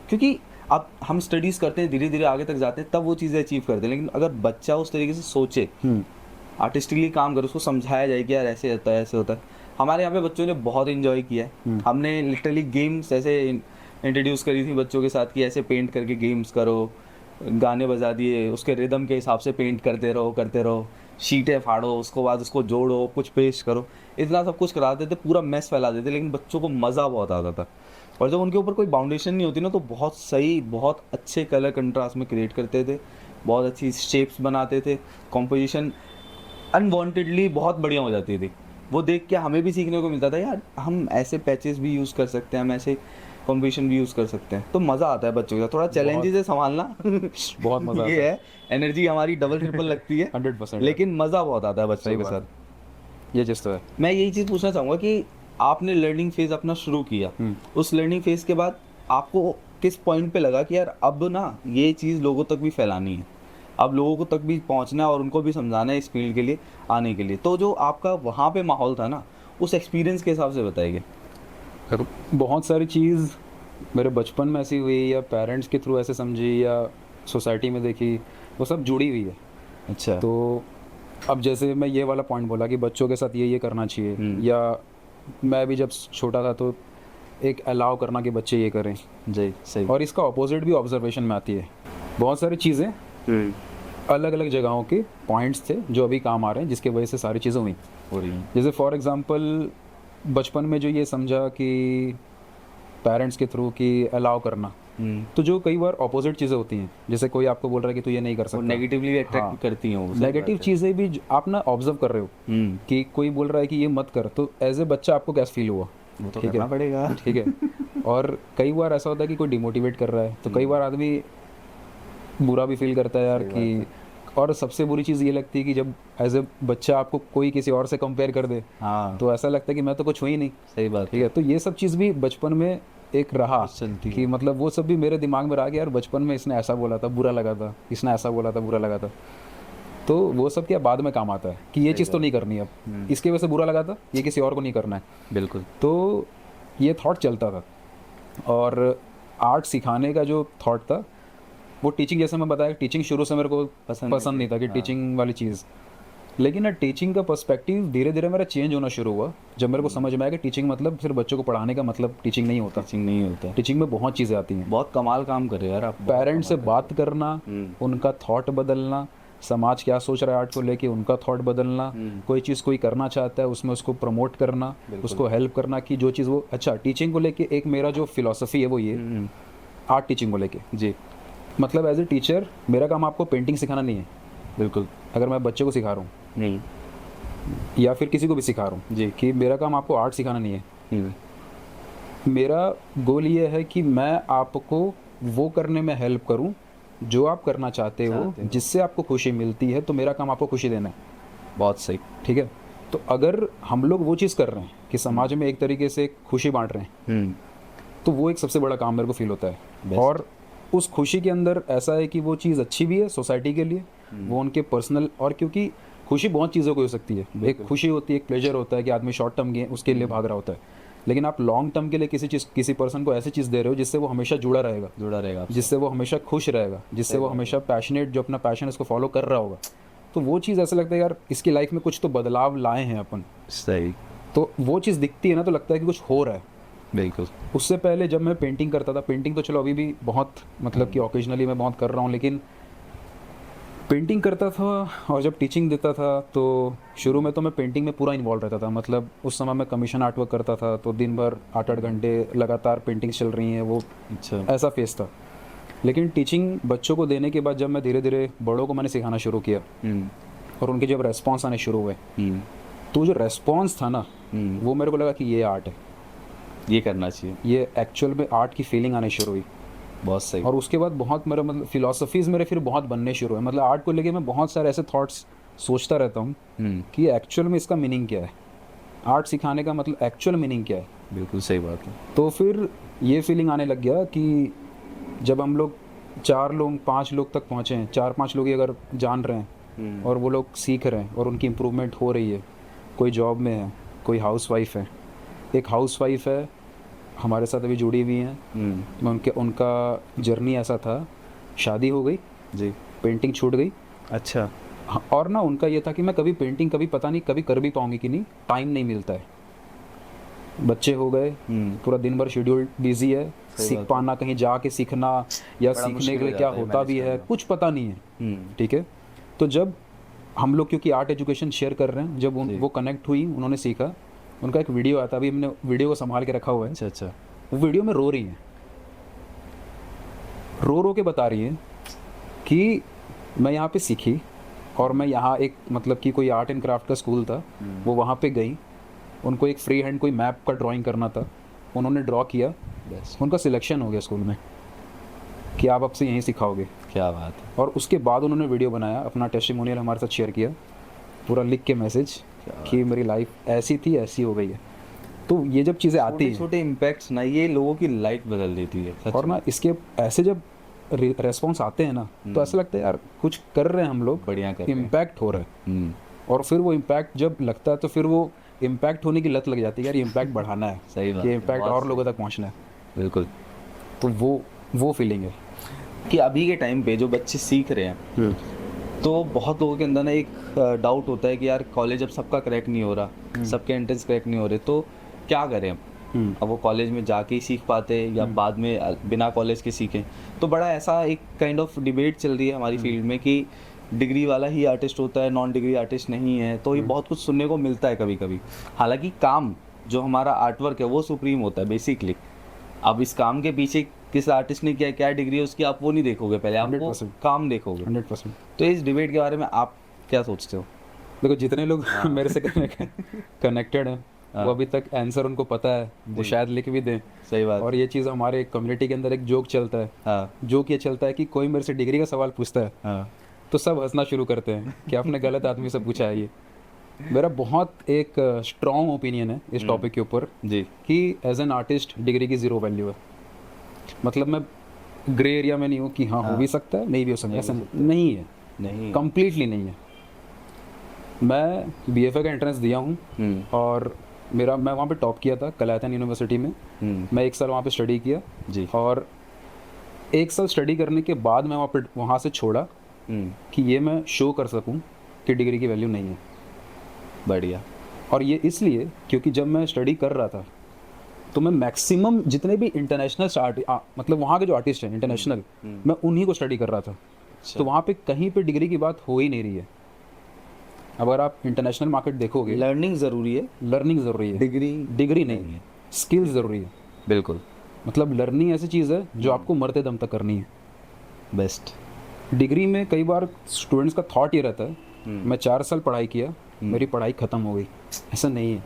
क्योंकि अब हम स्टडीज़ करते हैं, धीरे धीरे आगे तक जाते हैं, तब वो चीज़ें अचीव करते हैं। लेकिन अगर बच्चा उस तरीके से सोचे, आर्टिस्टिकली काम करे, उसको समझाया जाए कि यार ऐसे होता है, ऐसे होता है। हमारे यहाँ पे बच्चों ने बहुत इन्जॉय किया है। हमने लिटरली गेम्स ऐसे इंट्रोड्यूस करी थी बच्चों के साथ कि ऐसे पेंट करके गेम्स करो, गाने बजा दिए, उसके रिदम के हिसाब से पेंट करते रहो, शीटें फाड़ो, उसको बाद उसको जोड़ो, कुछ पेस्ट करो, इतना सब कुछ कराते थे, पूरा मैस फैला देते। लेकिन बच्चों को मज़ा बहुत आता था। और जब उनके ऊपर कोई बाउंडेशन नहीं होती ना, तो बहुत सही, बहुत अच्छे कलर कंट्रास्ट में क्रिएट करते थे, बहुत अच्छी शेप्स बनाते थे, कॉम्पोजिशन अनवांटेडली बहुत बढ़िया हो जाती थी। वो देख के हमें भी सीखने को मिलता था, यार हम ऐसे पैचेस भी यूज़ कर सकते हैं, हम ऐसे कॉम्बिनेशन भी यूज़ कर सकते हैं। तो मज़ा आता है बच्चों के साथ, थोड़ा चैलेंजेस है संभालना बहुत मज़ा ये है, एनर्जी हमारी डबल ट्रिपल लगती है 100%, लेकिन मज़ा बहुत आता है बच्चों के साथ। ये चीज़ तो है। मैं यही चीज़ पूछना चाहूँगा कि आपने लर्निंग फेज़ अपना शुरू किया, उस लर्निंग फेज़ के बाद आपको किस पॉइंट पे लगा कि यार अब ना ये चीज़ लोगों तक भी फैलानी है, अब लोगों को तक भी पहुंचना है और उनको भी समझाना है इस फील्ड के लिए आने के लिए। तो जो आपका वहाँ पे माहौल था ना, उस एक्सपीरियंस के हिसाब से बताइए। बहुत सारी चीज़ मेरे बचपन में ऐसी हुई, या पेरेंट्स के थ्रू ऐसे समझी, या सोसाइटी में देखी, वो सब जुड़ी हुई है। अच्छा। तो अब जैसे मैं ये वाला पॉइंट बोला कि बच्चों के साथ ये करना चाहिए, या मैं भी जब छोटा था तो एक अलाउ करना कि बच्चे ये करें जी सही। और इसका अपोजिट भी ऑब्जर्वेशन में आती है। बहुत सारी चीज़ें अलग अलग जगहों के पॉइंट्स थे जो अभी काम आ रहे हैं, जिसके वजह से सारी चीज़ें हुई हो रही हैं। जैसे फॉर एग्जांपल बचपन में जो ये समझा कि पेरेंट्स के थ्रू कि अलाउ करना, तो जो कई बार ऑपोजिट चीज़ें होती हैं, जैसे कोई आपको बोल रहा है कि तू ये नहीं कर सकता, नेगेटिवली अट्रैक्ट करती हैं वो। नेगेटिव चीज़ें भी आप ना ऑब्जर्व कर रहे हो कि कोई बोल रहा है कि ये मत कर, तो एज ए बच्चा आपको कैसा फील हुआ, वो तो करना पड़ेगा, ठीक है। और कई बार ऐसा होता है कि कोई डिमोटिवेट कर रहा है, तो कई बार आदमी बुरा भी फील करता है यार कि, और सबसे बुरी चीज़ ये लगती है कि जब एज ए बच्चा आपको कोई किसी और से कंपेयर कर दे, हाँ तो ऐसा लगता है कि मैं तो कुछ हुई नहीं। सही बात, ठीक है। तो ये सब चीज़ भी बचपन में एक रहा कि मतलब वो सब भी मेरे दिमाग में रहा कि यार बचपन में इसने ऐसा बोला था, बुरा लगा था, इसने ऐसा बोला था, बुरा लगा था। तो वो सब क्या बाद में काम आता है कि ये चीज़ तो नहीं करनी अब, इसकी वजह से बुरा लगा था, ये किसी और को नहीं करना है। बिल्कुल। तो ये थॉट चलता था। और आर्ट सिखाने का जो थॉट था वो टीचिंग, जैसे मैं बताया, टीचिंग शुरू से मेरे को पसंद नहीं था कि टीचिंग वाली चीज़। लेकिन ना टीचिंग का पर्सपेक्टिव धीरे धीरे मेरा चेंज होना शुरू हुआ जब मेरे को समझ में आया कि टीचिंग मतलब सिर्फ बच्चों को पढ़ाने का मतलब टीचिंग नहीं होता। टीचिंग नहीं होता, टीचिंग में बहुत चीज़ें आती हैं। बहुत कमाल काम कर रहे हो यार आप। पेरेंट्स से बात करना, उनका थॉट बदलना, समाज क्या सोच रहा है आर्ट को लेके, उनका थॉट बदलना, कोई चीज़ कोई करना चाहता है उसमें उसको प्रमोट करना, उसको हेल्प करना कि जो चीज़ वो अच्छा। टीचिंग को लेके एक मेरा जो फिलॉसफी है वो ये, आर्ट टीचिंग को लेके जी, मतलब एज ए टीचर मेरा काम आपको पेंटिंग सिखाना नहीं है। बिल्कुल। अगर मैं बच्चे को सिखा रहा हूँ या फिर किसी को भी सिखा रहा हूँ जी, कि मेरा काम आपको आर्ट सिखाना नहीं है। मेरा गोल ये है कि मैं आपको वो करने में हेल्प करूँ जो आप करना चाहते हो, जिससे आपको खुशी मिलती है। तो मेरा काम आपको खुशी देना है। बहुत सही। ठीक है, तो अगर हम लोग वो चीज़ कर रहे हैं कि समाज में एक तरीके से खुशी बांट रहे हैं, तो वो एक सबसे बड़ा काम मेरे को फील होता है। और उस खुशी के अंदर ऐसा है कि वो चीज़ अच्छी भी है सोसाइटी के लिए, वो उनके पर्सनल, और क्योंकि खुशी बहुत चीज़ों की हो सकती है। एक खुशी होती है, एक प्लेजर होता है कि आदमी शॉर्ट टर्म के उसके लिए भाग रहा होता है, लेकिन आप लॉन्ग टर्म के लिए किसी पर्सन को ऐसी चीज़ दे रहे हो जिससे वो हमेशा जुड़ा रहेगा, जिससे वो हमेशा खुश रहेगा, जिससे वो हमेशा पैशनेट, जो अपना पैशन उसको फॉलो कर रहा होगा। तो वो चीज़ ऐसा लगता है यार इसकी लाइफ में कुछ तो बदलाव लाए हैं अपन। सही। तो वो चीज़ दिखती है ना, तो लगता है कि कुछ हो रहा है। बिल्कुल। उससे पहले जब मैं पेंटिंग करता था, पेंटिंग तो चलो अभी भी बहुत मतलब कि ओकेजनली मैं बहुत कर रहा हूँ, लेकिन पेंटिंग करता था और जब टीचिंग देता था तो शुरू में तो मैं पेंटिंग में पूरा इन्वॉल्व रहता था। मतलब उस समय मैं कमीशन आर्ट वर्क करता था, तो दिन भर 8-8 घंटे लगातार पेंटिंग्स चल रही हैं, वो अच्छा, ऐसा फेस था। लेकिन टीचिंग बच्चों को देने के बाद जब मैं धीरे धीरे बड़ों को मैंने सिखाना शुरू किया और उनके जब रेस्पॉन्स आने शुरू हुए, तो जो रेस्पॉन्स था ना, वो मेरे को लगा कि ये आर्ट है, ये करना चाहिए, ये एक्चुअल में आर्ट की फीलिंग आनी शुरू हुई। बहुत सही। और उसके बाद बहुत मेरा मतलब फिलोसफीज़ मेरे फिर बहुत बनने शुरू हुए। मतलब आर्ट को लेके मैं बहुत सारे ऐसे थॉट्स सोचता रहता हूँ कि एक्चुअल में इसका मीनिंग क्या है, आर्ट सिखाने का मतलब एक्चुअल मीनिंग क्या है। बिल्कुल सही बात है। तो फिर ये फीलिंग आने लग गया कि जब हम लोग 4 लोग 5 लोग तक पहुँचे हैं, 4-5 लोग ही अगर जान रहे हैं और वो लोग सीख रहे हैं और उनकी इम्प्रूवमेंट हो रही है, कोई जॉब में है, कोई हाउसवाइफ है, एक हाउसवाइफ है हमारे साथ अभी जुड़ी हुई हैं, मैं उनका जर्नी ऐसा था, शादी हो गई जी, पेंटिंग छूट गई। अच्छा। हाँ, और ना उनका ये था कि मैं कभी पेंटिंग कभी पता नहीं कभी कर भी पाऊंगी कि नहीं, टाइम नहीं मिलता है, बच्चे हो गए, पूरा दिन भर शेड्यूल बिजी है, सीख पाना, कहीं जाके सीखना या सीखने के लिए क्या होता भी है कुछ पता नहीं है। ठीक है, तो जब हम लोग क्योंकि आर्ट एजुकेशन शेयर कर रहे हैं, जब वो कनेक्ट हुई, उन्होंने सीखा, उनका एक वीडियो आता, अभी हमने वीडियो को संभाल के रखा हुआ है। अच्छा। वो वीडियो में रो रही हैं, रो के बता रही हैं कि मैं यहाँ पे सीखी और मैं यहाँ एक मतलब कि कोई आर्ट एंड क्राफ्ट का स्कूल था, वो वहाँ पे गई, उनको एक फ्री हैंड कोई मैप का ड्राइंग करना था, उन्होंने ड्रॉ किया, उनका सिलेक्शन हो गया स्कूल में कि आप अब से यहीं सिखाओगे। क्या बात है। और उसके बाद उन्होंने वीडियो बनाया, अपना टेस्टिमोनियल हमारे साथ शेयर किया, पूरा लिख के मैसेज कि मेरी लाइफ ऐसी थी, ऐसी हो गई है। तो ये जब चीज़ें आती हैं, छोटे इम्पैक्ट्स ना, ये लोगों की लाइफ बदल देती है। और ना इसके ऐसे जब रेस्पॉन्स आते हैं ना, तो ऐसा लगता है यार कुछ कर रहे हैं हम लोग, बढ़िया कर रहे हैं, इम्पैक्ट हो रहा है। और फिर वो इम्पैक्ट जब लगता है तो फिर वो इम्पैक्ट होने की लत लग जाती है, यार ये इम्पैक्ट बढ़ाना है, सही बात, ये इम्पैक्ट और लोगों तक पहुंचना है। बिल्कुल। तो वो फीलिंग है कि अभी के टाइम पे जो बच्चे सीख रहे हैं, तो बहुत लोगों के अंदर ना एक डाउट होता है कि यार कॉलेज अब सबका क्रैक नहीं हो रहा, सबके एंट्रेंस क्रैक नहीं हो रहे, तो क्या करें अब वो कॉलेज में जाके ही सीख पाते या बाद में बिना कॉलेज के सीखें। तो बड़ा ऐसा एक काइंड ऑफ डिबेट चल रही है हमारी फील्ड में कि डिग्री वाला ही आर्टिस्ट होता है, नॉन डिग्री आर्टिस्ट नहीं है। तो ये बहुत कुछ सुनने को मिलता है कभी कभी। हालांकि काम जो हमारा आर्टवर्क है वो सुप्रीम होता है बेसिकली। अब इस काम के पीछे किस आर्टिस्ट ने क्या डीग्री है उसकी आप वो नहीं देखोगे, पहले आप वो काम देखोगे। 100%। तो इस डिबेट के बारे में आप क्या सोचते हो? देखो जितने लोग मेरे से कनेक्टेड हैं वो अभी तक आंसर उनको पता है, वो शायद लिख भी दें। सही बात। और ये चीज़ हमारे कम्युनिटी के अंदर एक जोक चलता है, जोक ये चलता है कि कोई मेरे से डिग्री का सवाल पूछता है तो सब हंसना शुरू करते हैं कि आपने गलत आदमी से पूछा है। ये मेरा बहुत एक स्ट्रॉन्ग ओपिनियन है इस टॉपिक के ऊपर जी, कि एज एन आर्टिस्ट डिग्री की ज़ीरो वैल्यू है। मतलब मैं ग्रे एरिया में नहीं हूँ कि हाँ हो भी सकता है, नहीं भी हो सकता है, ऐसा नहीं है, नहीं, कम्प्लीटली नहीं है। मैं बीएफए का एंट्रेंस दिया हूँ और मैं वहाँ पे टॉप किया था कलायतन यूनिवर्सिटी में। मैं 1 साल वहाँ पे स्टडी किया जी। और 1 साल स्टडी करने के बाद मैं वहाँ से छोड़ा कि ये मैं शो कर सकूं कि डिग्री की वैल्यू नहीं है। बढ़िया। और ये इसलिए क्योंकि जब मैं स्टडी कर रहा था तो मैं मैक्सिमम जितने भी इंटरनेशनल मतलब वहाँ के जो आर्टिस्ट हैं इंटरनेशनल, मैं उन्हीं को स्टडी कर रहा था। तो वहाँ पे कहीं पे डिग्री की बात हो ही नहीं रही है। अगर आप इंटरनेशनल मार्केट देखोगे, लर्निंग ज़रूरी है, लर्निंग ज़रूरी है, डिग्री नहीं है, स्किल्स ज़रूरी है। बिल्कुल। मतलब लर्निंग ऐसी चीज़ है जो आपको मरते दम तक करनी है। बेस्ट। डिग्री में कई बार स्टूडेंट्स का थॉट ये रहता है मैं 4 साल पढ़ाई किया, मेरी पढ़ाई ख़त्म हो गई। ऐसा नहीं है,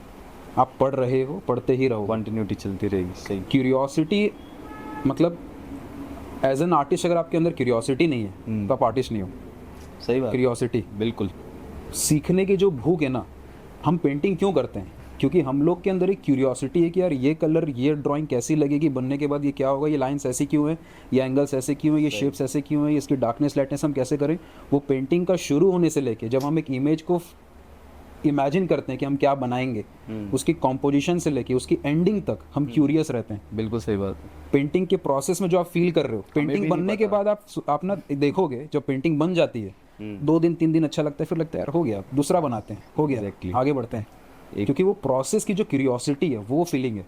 आप पढ़ रहे हो, पढ़ते ही रहो, कंटिन्यूटी चलती रहेगी। सही। क्यूरियोसिटी, मतलब एज एन आर्टिस्ट अगर आपके अंदर क्यूरियोसिटी नहीं है तो आप आर्टिस्ट नहीं हो। सही बात। क्यूरियोसिटी, बिल्कुल। सीखने की जो भूख है ना, हम पेंटिंग क्यों करते हैं? क्योंकि हम लोग के अंदर एक क्यूरियोसिटी है कि यार ये कलर, ये ड्राइंग कैसी लगेगी, बनने के बाद ये क्या होगा, ये लाइंस ऐसी क्यों है, ये एंगल्स ऐसे क्यों है, ये शेप्स ऐसे क्यों है, इसकी डार्कनेस लाइटनेस हम कैसे करें। वो पेंटिंग का शुरू होने से लेके जब हम एक इमेज को इमेजिन करते हैं कि हम क्या बनाएंगे, उसकी कॉम्पोजिशन से लेके उसकी एंडिंग तक हम क्यूरियस रहते हैं। बिल्कुल सही बात। पेंटिंग के प्रोसेस में जो आप फील कर रहे हो, पेंटिंग बनने के बाद आप ना देखोगे, जब पेंटिंग बन जाती है 2 दिन 3 दिन अच्छा लगता है, फिर लगता है यार हो गया, दूसरा बनाते हैं, हो गया, आगे बढ़ते हैं। क्योंकि वो प्रोसेस की जो क्यूरियोसिटी है, वो फीलिंग है।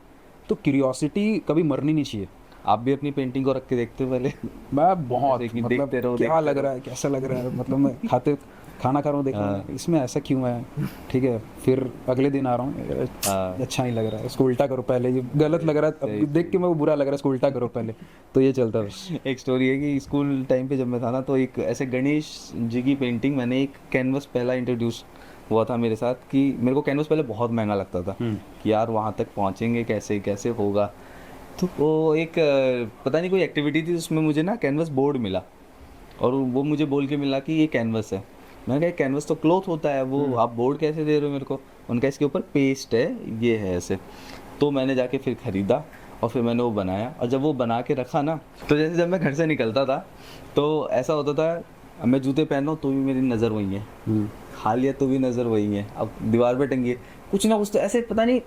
तो क्यूरियोसिटी कभी मरनी नहीं चाहिए। आप भी अपनी पेंटिंग को रख के देखते हो पहले? मैं बहुत देखते मतलब रहो, क्या लग रहा है, कैसा लग रहा है, मतलब मैं खाना खा रहा हूँ, देख रहा हूँ इसमें ऐसा क्यों है, ठीक है, फिर अगले दिन आ रहा हूँ अच्छा नहीं लग रहा है, इसको उल्टा करो पहले, ये गलत लग रहा है, अब देख के मैं वो बुरा लग रहा है, इसको उल्टा करो पहले। तो ये चलता है। एक स्टोरी है कि स्कूल टाइम पे जब मैं था ना, तो एक ऐसे गणेश जी की पेंटिंग, मैंने एक कैनवस पहला इंट्रोड्यूस हुआ था मेरे साथ कि मेरे को कैनवस पहले बहुत महंगा लगता था कि यार वहाँ तक पहुँचेंगे कैसे, कैसे होगा। तो वो एक पता नहीं कोई एक्टिविटी थी, उसमें मुझे ना कैनवस बोर्ड मिला और वो मुझे बोल के मिला कि ये कैनवस है। मैंने कहा कैनवस तो क्लॉथ होता है, वो आप बोर्ड कैसे दे रहे हो मेरे को? उनका इसके ऊपर पेस्ट है, ये है ऐसे। तो मैंने जाके फिर ख़रीदा और फिर मैंने वो बनाया, और जब वो बना के रखा ना, तो जैसे जब मैं घर से निकलता था तो ऐसा होता था, अब मैं जूते पहन रहा हूँ तो भी मेरी नज़र वही है, खा लिया तो भी नज़र वही है, अब दीवार पे टंगी है, कुछ ना कुछ तो ऐसे पता नहीं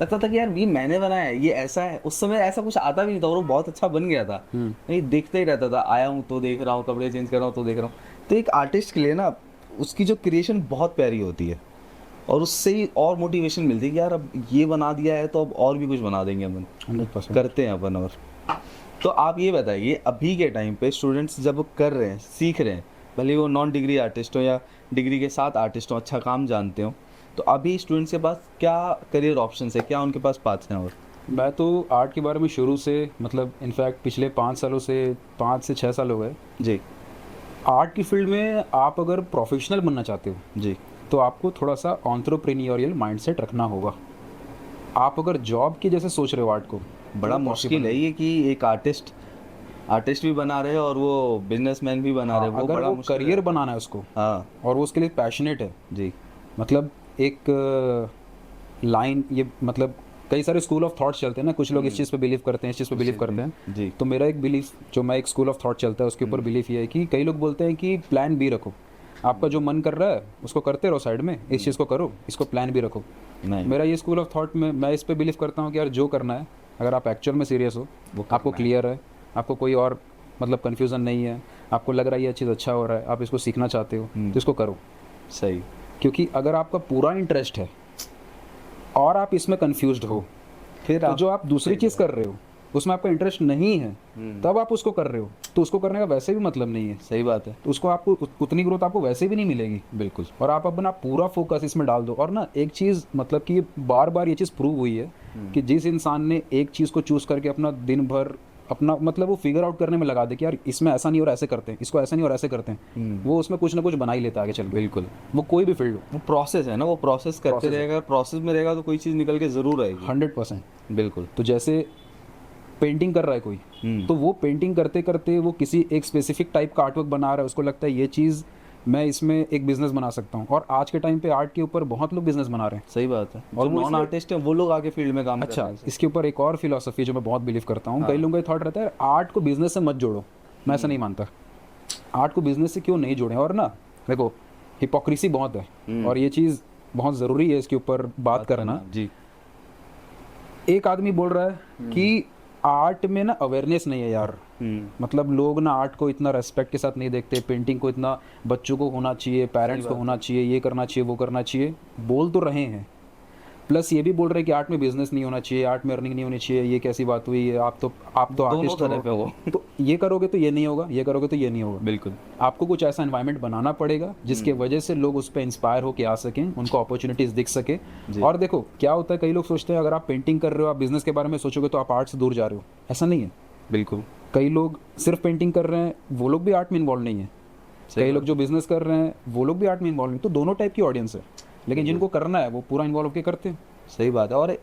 लगता था कि यार ये मैंने बनाया है, ये ऐसा है। उस समय ऐसा कुछ आता भी नहीं था और वो बहुत अच्छा बन गया था। नहीं, देखते ही रहता था, आया हूँ तो देख रहा हूँ, कपड़े चेंज कर रहा हूँ तो देख रहा हूँ। तो एक आर्टिस्ट के लिए ना उसकी जो क्रिएशन बहुत प्यारी होती है और उससे ही और मोटिवेशन मिलती है कि यार अब ये बना दिया है तो अब और भी कुछ बना देंगे अपन, 100% करते हैं अपन। और तो आप ये बताइए, अभी के टाइम पे स्टूडेंट्स जब कर रहे हैं, सीख रहे हैं, भले वो नॉन डिग्री आर्टिस्ट हो या डिग्री के साथ आर्टिस्ट हो, अच्छा काम जानते हो, तो अभी स्टूडेंट्स के पास क्या करियर ऑप्शन है, क्या उनके पास पाथ्स हैं? और मैं तो आर्ट के बारे में शुरू से, मतलब इनफैक्ट पिछले 5 सालों से, 5 से 6 साल हो गए जी। आर्ट की फील्ड में। आप अगर प्रोफेशनल बनना चाहते हो जी, तो आपको थोड़ा सा एंटरप्रेन्योरियल माइंडसेट रखना होगा। आप अगर जॉब के जैसे सोच रहे हो आर्ट को, बड़ा मुश्किल है ये कि एक आर्टिस्ट भी बना रहे हैं और वो बिजनेसमैन भी बना रहे हैं, वो अगर बड़ा वो मुश्किल करियर है। बनाना है उसको, हाँ और वो उसके लिए पैशनेट है, जी। मतलब एक लाइन, ये मतलब कई सारे स्कूल ऑफ थॉट्स चलते हैं ना, कुछ लोग इस चीज़ पे बिलीव करते हैं, इस चीज़ पे बिलीव करते हैं जी। तो मेरा एक बिलीफ, जो मैं एक स्कूल ऑफ थॉट चलता है उसके ऊपर बिलीफ ये है कि कई लोग बोलते हैं कि प्लान बी रखो, आपका जो मन कर रहा है उसको करते रहो साइड में, इस चीज़ को करो, इसको प्लान भी रखो। नहीं, मेरा ये स्कूल ऑफ थॉट में मैं इस पे बिलीव करता हूँ कि यार जो करना है, अगर आप एक्चुअल में सीरियस हो, वो आपको क्लियर है, आपको कोई और मतलब कन्फ्यूज़न नहीं है, आपको लग रहा है ये चीज़ अच्छा हो रहा है, आप इसको सीखना चाहते हो तो इसको करो। सही। क्योंकि अगर आपका पूरा इंटरेस्ट है और आप इसमें कन्फ्यूज्ड हो, फिर तो जो आप दूसरी चीज़ कर रहे हो उसमें आपका इंटरेस्ट नहीं है, तब आप उसको कर रहे हो, तो उसको करने का वैसे भी मतलब नहीं है। सही बात है। तो उसको आपको उतनी ग्रोथ आपको वैसे भी नहीं मिलेगी। बिल्कुल। और आप अपना पूरा फोकस इसमें डाल दो। और ना एक चीज़, मतलब कि बार बार ये चीज़ प्रूव हुई है कि जिस इंसान ने एक चीज़ को चूज़ करके अपना दिन भर अपना मतलब वो फिगर आउट करने में लगा दे कि यार इसमें ऐसा नहीं और ऐसे करते हैं, इसको ऐसा नहीं और ऐसे करते हैं, वो उसमें कुछ ना कुछ बना ही लेता है आगे चल के। बिल्कुल। वो कोई भी फील्ड हो, वो प्रोसेस है ना, वो प्रोसेस करते रहेगा, प्रोसेस में रहेगा तो कोई चीज़ निकल के ज़रूर आएगी। 100%। बिल्कुल। तो जैसे पेंटिंग कर रहा है कोई, तो वो पेंटिंग करते करते वो किसी एक स्पेसिफिक टाइप का आर्टवर्क बना रहा है, उसको लगता है ये चीज़ मैं इसमें एक बिजनेस बना सकता हूँ। और आज के टाइम पे आर्ट के ऊपर बहुत लोग बिजनेस बना रहे हैं। सही बात है। और और नॉन आर्टिस्ट हैं वो लोग आगे फील्ड में काम कर अच्छा, रहे हैं। इसके ऊपर एक और फिलोसफी जो मैं बहुत बिलीव करता हूँ, कई लोगों का थॉट रहता है आर्ट को बिजनेस से मत जोड़ो, मैं ऐसा नहीं मानता। आर्ट को बिजनेस से क्यों नहीं जोड़ें? और ना देखो, हिपोक्रेसी बहुत है और ये चीज़ बहुत ज़रूरी है इसके ऊपर बात करना। जी। एक आदमी बोल रहा है कि आर्ट में ना अवेयरनेस नहीं है यार, मतलब लोग ना आर्ट को इतना रेस्पेक्ट के साथ नहीं देखते, पेंटिंग को इतना बच्चों को होना चाहिए, पेरेंट्स को होना चाहिए, ये करना चाहिए, वो करना चाहिए, बोल तो रहे हैं। प्लस ये भी बोल रहे हैं कि आर्ट में बिजनेस नहीं होना चाहिए, आर्ट में अर्निंग नहीं होनी चाहिए, ये कैसी बात हुई है, आप तो आर्टिस्ट हो, तो ये करोगे तो ये नहीं होगा, ये करोगे तो ये नहीं होगा। बिल्कुल, आपको कुछ ऐसा एनवायरनमेंट बनाना पड़ेगा जिसके वजह से लोग उस पर इंस्पायर होकर आ सकें, उनको अपॉर्चुनिटीज़ दिख सके। और देखो क्या होता है, कई लोग सोचते हैं अगर आप पेंटिंग कर रहे हो, आप बिजनेस के बारे में सोचोगे तो आप आर्ट से दूर जा रहे हो, ऐसा नहीं है। बिल्कुल, कई लोग सिर्फ पेंटिंग कर रहे हैं, वो लोग भी आर्ट में इन्वॉल्व नहीं है। कई लोग जो बिजनेस कर रहे हैं वो लोग भी आर्ट में इन्वॉल्व नहीं, तो दोनों टाइप की ऑडियंस है, लेकिन जिनको करना है वो पूरा इन्वॉल्व होकर करते हैं। सही बात है। और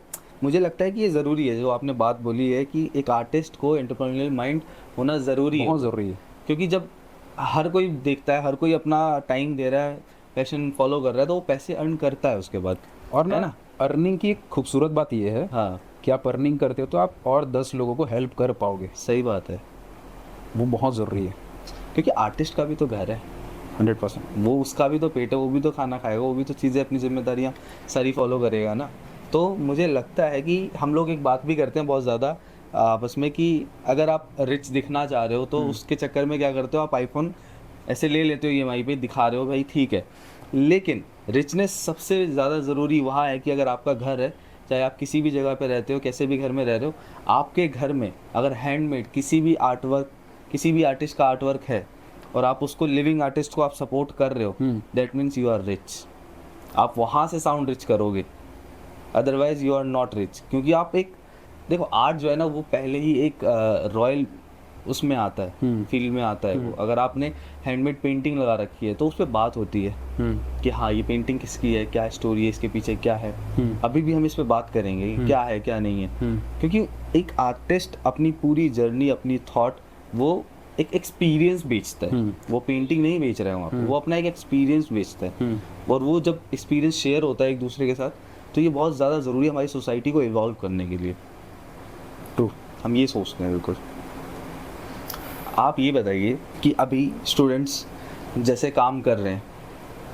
मुझे लगता है कि ये ज़रूरी है जो आपने बात बोली है कि एक आर्टिस्ट को एंटरप्रेन्योरियल माइंड होना ज़रूरी है, बहुत ज़रूरी है। क्योंकि जब हर कोई देखता है, हर कोई अपना टाइम दे रहा है, पैशन फॉलो कर रहा है, तो वो पैसे अर्न करता है उसके बाद। और ना अर्निंग की एक खूबसूरत बात ये है, हाँ, कि आप अर्निंग करते हो तो आप और 10 लोगों को हेल्प कर पाओगे। सही बात है, वो बहुत ज़रूरी है, क्योंकि आर्टिस्ट का भी तो घर है, 100%। वो उसका भी तो पेट है, वो भी तो खाना खाएगा, वो भी तो चीज़ें अपनी जिम्मेदारियाँ सारी फॉलो करेगा ना। तो मुझे लगता है कि हम लोग एक बात भी करते हैं बहुत ज़्यादा आपस में कि अगर आप रिच दिखना चाह रहे हो तो उसके चक्कर में क्या करते हो, आप आईफोन ऐसे ले लेते हो EMI पे, दिखा रहे हो, भाई ठीक है। लेकिन रिचनेस सबसे ज़्यादा ज़रूरी वहाँ है कि अगर आपका घर है, चाहे आप किसी भी जगह पे रहते हो, कैसे भी घर में रह रहे हो, आपके घर में अगर हैंडमेड किसी भी आर्टवर्क, किसी भी आर्टिस्ट का आर्टवर्क है और आप उसको लिविंग आर्टिस्ट को आप सपोर्ट कर रहे हो, that means you are rich. आप वहाँ से साउंड रिच करोगे, otherwise you are not rich. क्योंकि आप एक देखो, आर्ट जो है ना वो पहले ही एक रॉयल उसमें आता है, फील्ड में आता है वो। अगर आपने हैंडमेड पेंटिंग लगा रखी है तो उस पर बात होती है कि हाँ ये पेंटिंग किसकी है, क्या स्टोरी है, इसके पीछे क्या है। अभी भी हम इस पे बात करेंगे क्या है क्या नहीं है, क्योंकि एक आर्टिस्ट अपनी पूरी जर्नी, अपनी थॉट, वो एक एक्सपीरियंस बेचता है। वो पेंटिंग नहीं बेच रहा है वहाँ पे, वो अपना एक एक्सपीरियंस बेचता है। और वो जब एक्सपीरियंस शेयर होता है एक दूसरे के साथ, तो ये बहुत ज़्यादा ज़रूरी है हमारी सोसाइटी को इवॉल्व करने के लिए। तो हम ये सोचते हैं। बिल्कुल। आप ये बताइए कि अभी स्टूडेंट्स जैसे काम कर रहे हैं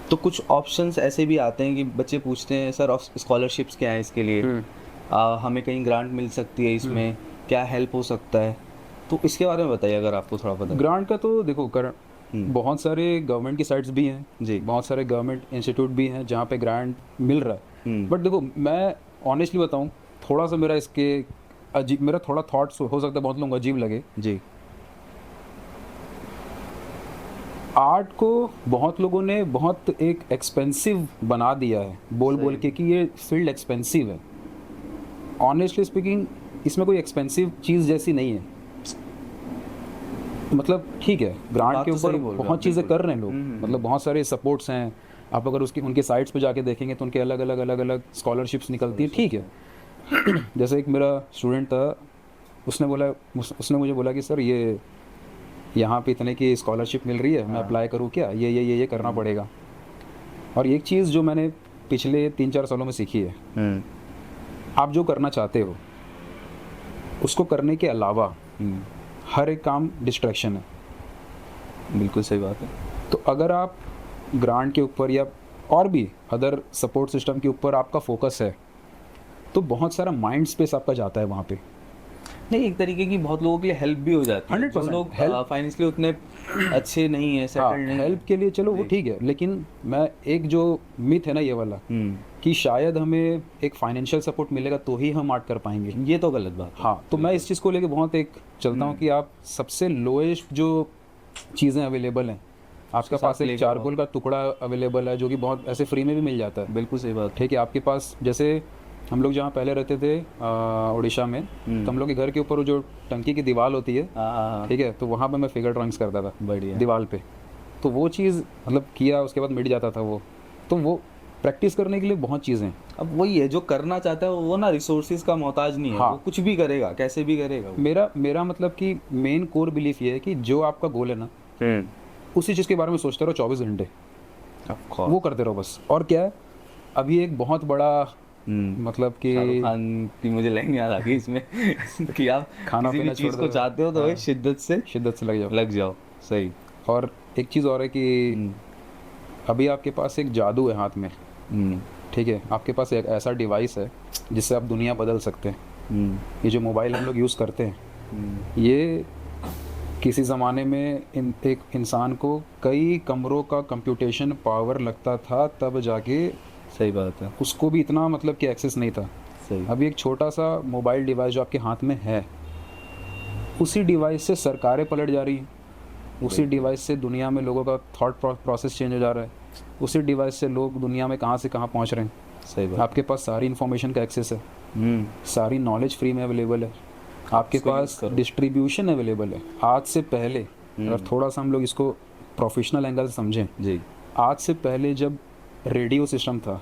तो कुछ ऑप्शंस ऐसे भी आते हैं कि बच्चे पूछते हैं सर स्कॉलरशिप्स क्या है इसके लिए, हमें कहीं ग्रांट मिल सकती है, इसमें क्या हेल्प हो सकता है, तो इसके बारे में बताइए अगर आपको थोड़ा पता है। ग्रांट का तो देखो बहुत सारे गवर्नमेंट की साइट्स भी हैं जी, बहुत सारे गवर्नमेंट इंस्टीट्यूट भी हैं जहाँ पे ग्रांट मिल रहा है। बट देखो मैं ऑनेस्टली बताऊँ, थोड़ा सा मेरा इसके अजीब, मेरा थोड़ा थॉट्स हो सकता है बहुत लोगों को अजीब लगे जी। आर्ट को बहुत लोगों ने बहुत एक एक्सपेंसिव बना दिया है बोल के कि ये फील्ड एक्सपेंसिव है। ऑनेस्टली स्पीकिंग इसमें कोई एक्सपेंसिव चीज़ जैसी नहीं है। मतलब ठीक है, ग्रांट के ऊपर बहुत चीज़ें कर रहे हैं लोग, मतलब बहुत सारे सपोर्ट्स हैं। आप अगर उसकी उनके साइट्स पे जाके देखेंगे तो उनके अलग अलग स्कॉलरशिप्स निकलती है, ठीक है। जैसे एक मेरा स्टूडेंट था, उसने मुझे बोला कि सर ये यहाँ पे इतने की स्कॉलरशिप मिल रही है, मैं अप्लाई करूँ क्या, ये करना पड़ेगा। और एक चीज़ जो मैंने पिछले 3-4 सालों में सीखी है, आप जो करना चाहते हो उसको करने के अलावा हर एक काम डिस्ट्रैक्शन है। बिल्कुल सही बात है। तो अगर आप ग्रांट के ऊपर या और भी अदर सपोर्ट सिस्टम के ऊपर आपका फोकस है तो बहुत सारा माइंड स्पेस आपका जाता है वहाँ पे। नहीं, एक तरीके की बहुत लोगों के लिए हेल्प भी हो जाती है। 100% जो लोग फाइनेंशियली उतने अच्छे नहीं है, सेटल नहीं, हेल्प के लिए चलो वो ठीक है, लेकिन मैं एक जो मिथ है ना ये वाला कि शायद हमें एक फाइनेंशियल सपोर्ट मिलेगा तो ही हम आर्ट कर पाएंगे, ये तो गलत बात है। हाँ, तो मैं इस चीज़ को लेके बहुत एक चलता हूँ कि आप सबसे लोएस्ट जो चीज़ें अवेलेबल हैं, आपके पास एक चारकोल का टुकड़ा अवेलेबल है जो कि बहुत ऐसे फ्री में भी मिल जाता है। बिल्कुल सही बात। ठीक है, आपके पास जैसे हम लोग जहाँ पहले रहते थे उड़ीसा में, तो हम लोग के घर के ऊपर जो टंकी की दीवार होती है, ठीक है, तो वहाँ पे मैं फिगर ड्राइंग्स करता था बढ़िया दीवार पे। तो वो चीज़ मतलब किया, उसके बाद मिट जाता था वो। तो वो प्रैक्टिस करने के लिए बहुत चीज़ें। अब वही है, जो करना चाहता है वो ना रिसोर्सेज का मोहताज नहीं है। हाँ, वो कुछ भी करेगा, कैसे भी करेगा। मेरा मतलब कि मेन कोर बिलीफ ये है कि जो आपका गोल है ना, उसी चीज़ के बारे में सोचते रहो 24 घंटे, वो करते रहो बस। और क्या है, अभी एक बहुत बड़ा मतलब कि शाहरुख खान की मुझे लाइन याद आ गई इसमें कि आप खाना किसी भी चीज़ को चाहते हो तो शिद्दत से लग जाओ। सही। और एक चीज़ और है कि अभी आपके पास एक जादू है हाथ में, ठीक है, आपके पास एक ऐसा डिवाइस है जिससे आप दुनिया बदल सकते हैं। ये जो मोबाइल हम लोग यूज़ करते हैं, ये किसी ज़माने में एक इंसान को कई कमरों का कंप्यूटेशन पावर लगता था, तब जाके सही बात है। उसको भी इतना मतलब कि एक्सेस नहीं था। सही। अभी एक छोटा सा मोबाइल डिवाइस जो आपके हाथ में है, उसी डिवाइस से सरकारें पलट जा रही हैं, उसी डिवाइस से दुनिया में लोगों का थॉट प्रोसेस चेंज हो जा रहा है, उसी डिवाइस से लोग दुनिया में कहाँ से कहाँ पहुँच रहे हैं। सही बात। आपके पास सारी इन्फॉर्मेशन का एक्सेस है, सारी नॉलेज फ्री में अवेलेबल है, आपके पास डिस्ट्रीब्यूशन अवेलेबल है। आज से पहले अगर थोड़ा सा हम लोग इसको प्रोफेशनल एंगल से समझें जी, आज से पहले जब रेडियो सिस्टम था,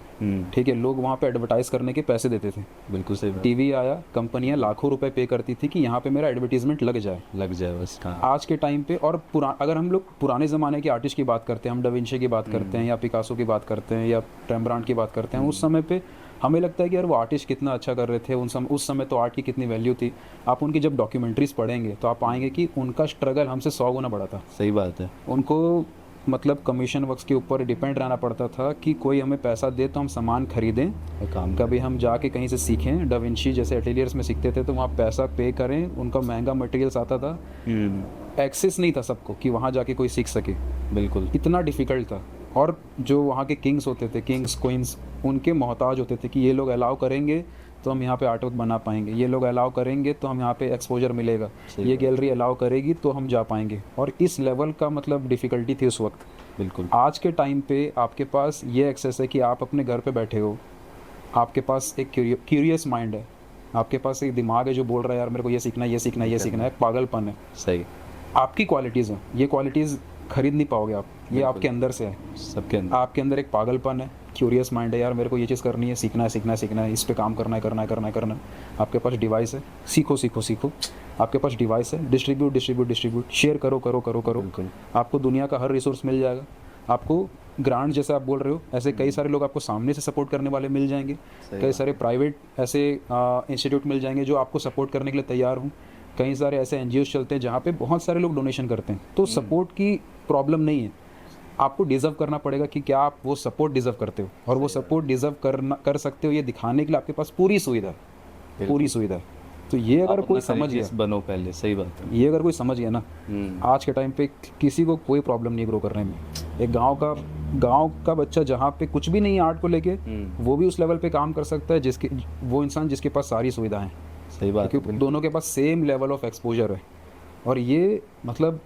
ठीक है, लोग वहाँ पे एडवर्टाइज करने के पैसे देते थे। बिल्कुल सही बात। टीवी आया, कंपनियां लाखों रुपए पे करती थी कि यहाँ पे मेरा एडवर्टीजमेंट लग जाए बस। हाँ। आज के टाइम पे और अगर हम लोग पुराने ज़माने के आर्टिस्ट की बात करते हैं, हम डाविंची की बात करते हैं या पिकासो की बात करते हैं या रेम्ब्रांड की बात करते हैं, उस समय पे हमें लगता है कि यार वो आर्टिस्ट कितना अच्छा कर रहे थे, उस समय तो आर्ट की कितनी वैल्यू थी। आप उनकी जब डॉक्यूमेंट्रीज पढ़ेंगे तो आप पाएंगे कि उनका स्ट्रगल हमसे 100 गुना बड़ा था। सही बात है। उनको मतलब कमीशन वर्क्स के ऊपर डिपेंड रहना पड़ता था कि कोई हमें पैसा दे तो हम सामान खरीदें, काम कभी हम जाके कहीं से सीखें। डाविंची जैसे एटेलियर्स में सीखते थे तो वहाँ पैसा पे करें, उनका महंगा मटेरियल्स आता था, एक्सेस नहीं था सबको कि वहाँ जाके कोई सीख सके। बिल्कुल। इतना डिफ़िकल्ट था। और जो वहाँ के किंग्स होते थे, किंग्स क्वींस, उनके मोहताज होते थे कि ये लोग अलाउ करेंगे तो हम यहाँ पे आर्ट वर्क बना पाएंगे, ये लोग अलाउ करेंगे तो हम यहाँ पे एक्सपोजर मिलेगा, ये गैलरी अलाउ करेगी तो हम जा पाएंगे। और इस लेवल का मतलब डिफ़िकल्टी थी उस वक्त। बिल्कुल। आज के टाइम पे आपके पास ये एक्सेस है कि आप अपने घर पे बैठे हो, आपके पास एक क्यूरियस माइंड है, आपके पास एक दिमाग है जो बोल रहा है यार मेरे को ये सीखना है, ये सीखना है, ये सीखना है, पागलपन है। सही। आपकी क्वालिटीज़ हैं, ये क्वालिटीज़ खरीद नहीं पाओगे आप, ये आपके अंदर से है। सबके अंदर आपके अंदर एक पागलपन है, क्यूरियस माइंड है, यार मेरे को ये चीज़ करनी है, सीखना है, सीखना है, सीखना है, इस पे काम करना है, करना है, करना है, करना है। आपके पास डिवाइस है, सीखो सीखो सीखो। आपके पास डिवाइस है, डिस्ट्रीब्यूट डिस्ट्रीब्यूट डिस्ट्रीब्यूट, शेयर करो करो करो करो। बिल्कुल। आपको दुनिया का हर रिसोर्स मिल जाएगा। आपको ग्रांट जैसे आप बोल रहे हो, ऐसे कई सारे लोग आपको सामने से सपोर्ट करने वाले मिल जाएंगे, कई सारे प्राइवेट ऐसे इंस्टीट्यूट मिल जाएंगे जो आपको सपोर्ट करने के लिए तैयार हों। कई सारे ऐसे NGOs चलते हैं जहाँ पे बहुत सारे लोग डोनेशन करते हैं। तो सपोर्ट की प्रॉब्लम नहीं है, आपको डिज़र्व करना पड़ेगा कि क्या आप वो सपोर्ट डिज़र्व करते हो, और वो सपोर्ट डिज़र्व कर सकते हो ये दिखाने के लिए आपके पास पूरी सुविधा है, पूरी सुविधा है। तो ये अगर कोई समझ गया, बनो पहले। सही बात है। ये अगर कोई समझ गया ना, आज के टाइम पे किसी को कोई प्रॉब्लम नहीं ग्रो करने में। एक गांव का बच्चा जहाँ पे कुछ भी नहीं है आर्ट को लेके, वो भी उस लेवल पे काम कर सकता है वो इंसान जिसके पास सारी सुविधाएं। सही बात है। क्योंकि दोनों के पास सेम लेवल ऑफ एक्सपोजर है। और ये मतलब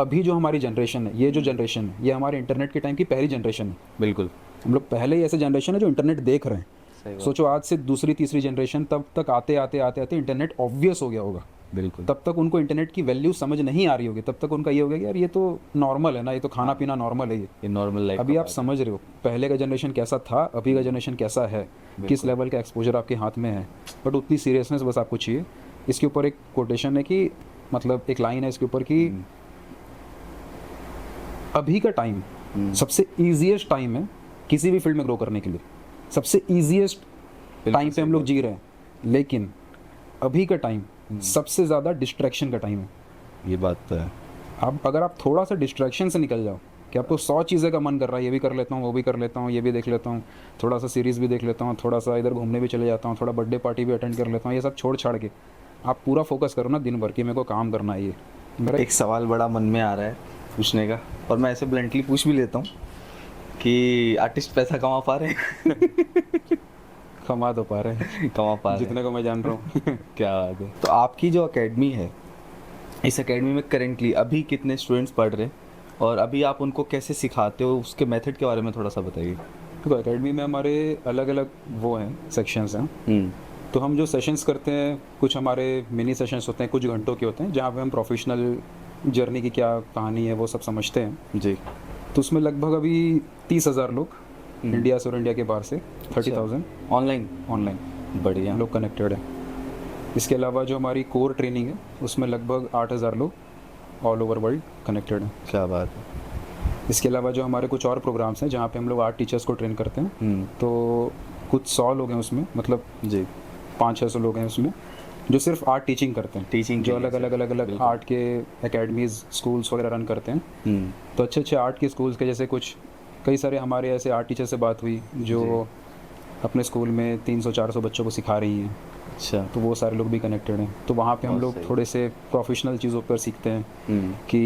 अभी जो हमारी जनरेशन है, ये जो जनरेशन है, ये हमारे इंटरनेट के टाइम की पहली जनरेशन है। बिल्कुल, हम लोग पहले ही ऐसे जनरेशन है जो इंटरनेट देख रहे हैं। सोचो आज से दूसरी तीसरी जनरेशन, तब तक आते आते आते आते इंटरनेट ऑब्वियस हो गया होगा। बिल्कुल। तब तक उनको इंटरनेट की वैल्यू समझ नहीं आ रही होगी, तब तक उनका ये हो गया कि यार ये तो नॉर्मल है ना, ये तो खाना पीना नॉर्मल है, ये नॉर्मल लाइफ। अभी आप समझ रहे हो पहले का जनरेशन कैसा था, अभी का जनरेशन कैसा है, किस लेवल का एक्सपोजर आपके हाथ में है। बट उतनी सीरियसनेस बस आपको चाहिए। इसके ऊपर एक कोटेशन है कि मतलब एक लाइन है इसके ऊपर कि अभी का टाइम सबसे ईजीएस्ट टाइम है किसी भी फील्ड में ग्रो करने के लिए। सबसे ईजीएस्ट टाइम पे हम लोग जी रहे हैं, लेकिन अभी का टाइम सबसे ज़्यादा डिस्ट्रैक्शन का टाइम है। ये बात तो है। अब अगर आप थोड़ा सा डिस्ट्रैक्शन से निकल जाओ कि आपको 100 चीज़ें का मन कर रहा है, ये भी कर लेता हूँ, वो भी कर लेता हूँ, ये भी देख लेता हूँ, थोड़ा सा सीरीज़ भी देख लेता हूँ, थोड़ा सा इधर घूमने भी चले जाता हूँ, थोड़ा बर्थडे पार्टी भी अटेंड कर लेता हूँ, ये सब छोड़ छाड़ के आप पूरा फोकस करो ना दिन भर कि मेरे को काम करना है। ये मेरा एक सवाल बड़ा मन में आ रहा है पूछने का, और मैं ऐसे ब्लंटली पूछ भी लेता हूँ कि आर्टिस्ट पैसा कमा पा रहे हैं? कमा तो पा रहे हैं, कमा पा रहे हैं, जितने को मैं जान रहा हूँ। क्या बात है। तो आपकी जो एकेडमी है, इस एकेडमी में करेंटली अभी कितने स्टूडेंट्स पढ़ रहे हैं, और अभी आप उनको कैसे सिखाते हो, उसके मेथड के बारे में थोड़ा सा बताइए। तो एकेडमी में हमारे अलग अलग वो हैं, सेक्शंस हैं। तो हम जो सेशंस करते हैं, कुछ हमारे मिनी सेशंस होते हैं, कुछ घंटों के होते हैं, जहाँ पे हम प्रोफेशनल जर्नी की क्या कहानी है वो सब समझते हैं जी। तो उसमें लगभग अभी 30,000 लोग इंडिया से और इंडिया के बाहर से 30,000 ऑनलाइन बढ़िया लोग कनेक्टेड हैं। इसके अलावा जो हमारी कोर ट्रेनिंग है उसमें लगभग 8,000 लोग ऑल ओवर वर्ल्ड कनेक्टेड हैं। क्या बात है। इसके अलावा जो हमारे कुछ और प्रोग्राम्स हैं जहाँ पे हम लोग आर्ट टीचर्स को ट्रेन करते हैं, तो कुछ 100 लोग हैं उसमें, मतलब जी 500-600 लोग हैं उसमें जो सिर्फ आर्ट टीचिंग करते हैं, टीचिंग जो अलग अलग आर्ट के एकेडमीज स्कूल्स वगैरह रन करते हैं। तो अच्छे आर्ट के स्कूल्स के जैसे कुछ कई सारे हमारे ऐसे आर्ट टीचर से बात हुई जो अपने स्कूल में 300-400 बच्चों को सिखा रही हैं, अच्छा। तो वो सारे लोग भी कनेक्टेड हैं। तो वहाँ पे हम बहुत लोग सही। थोड़े से प्रोफेशनल चीज़ों पर सीखते हैं कि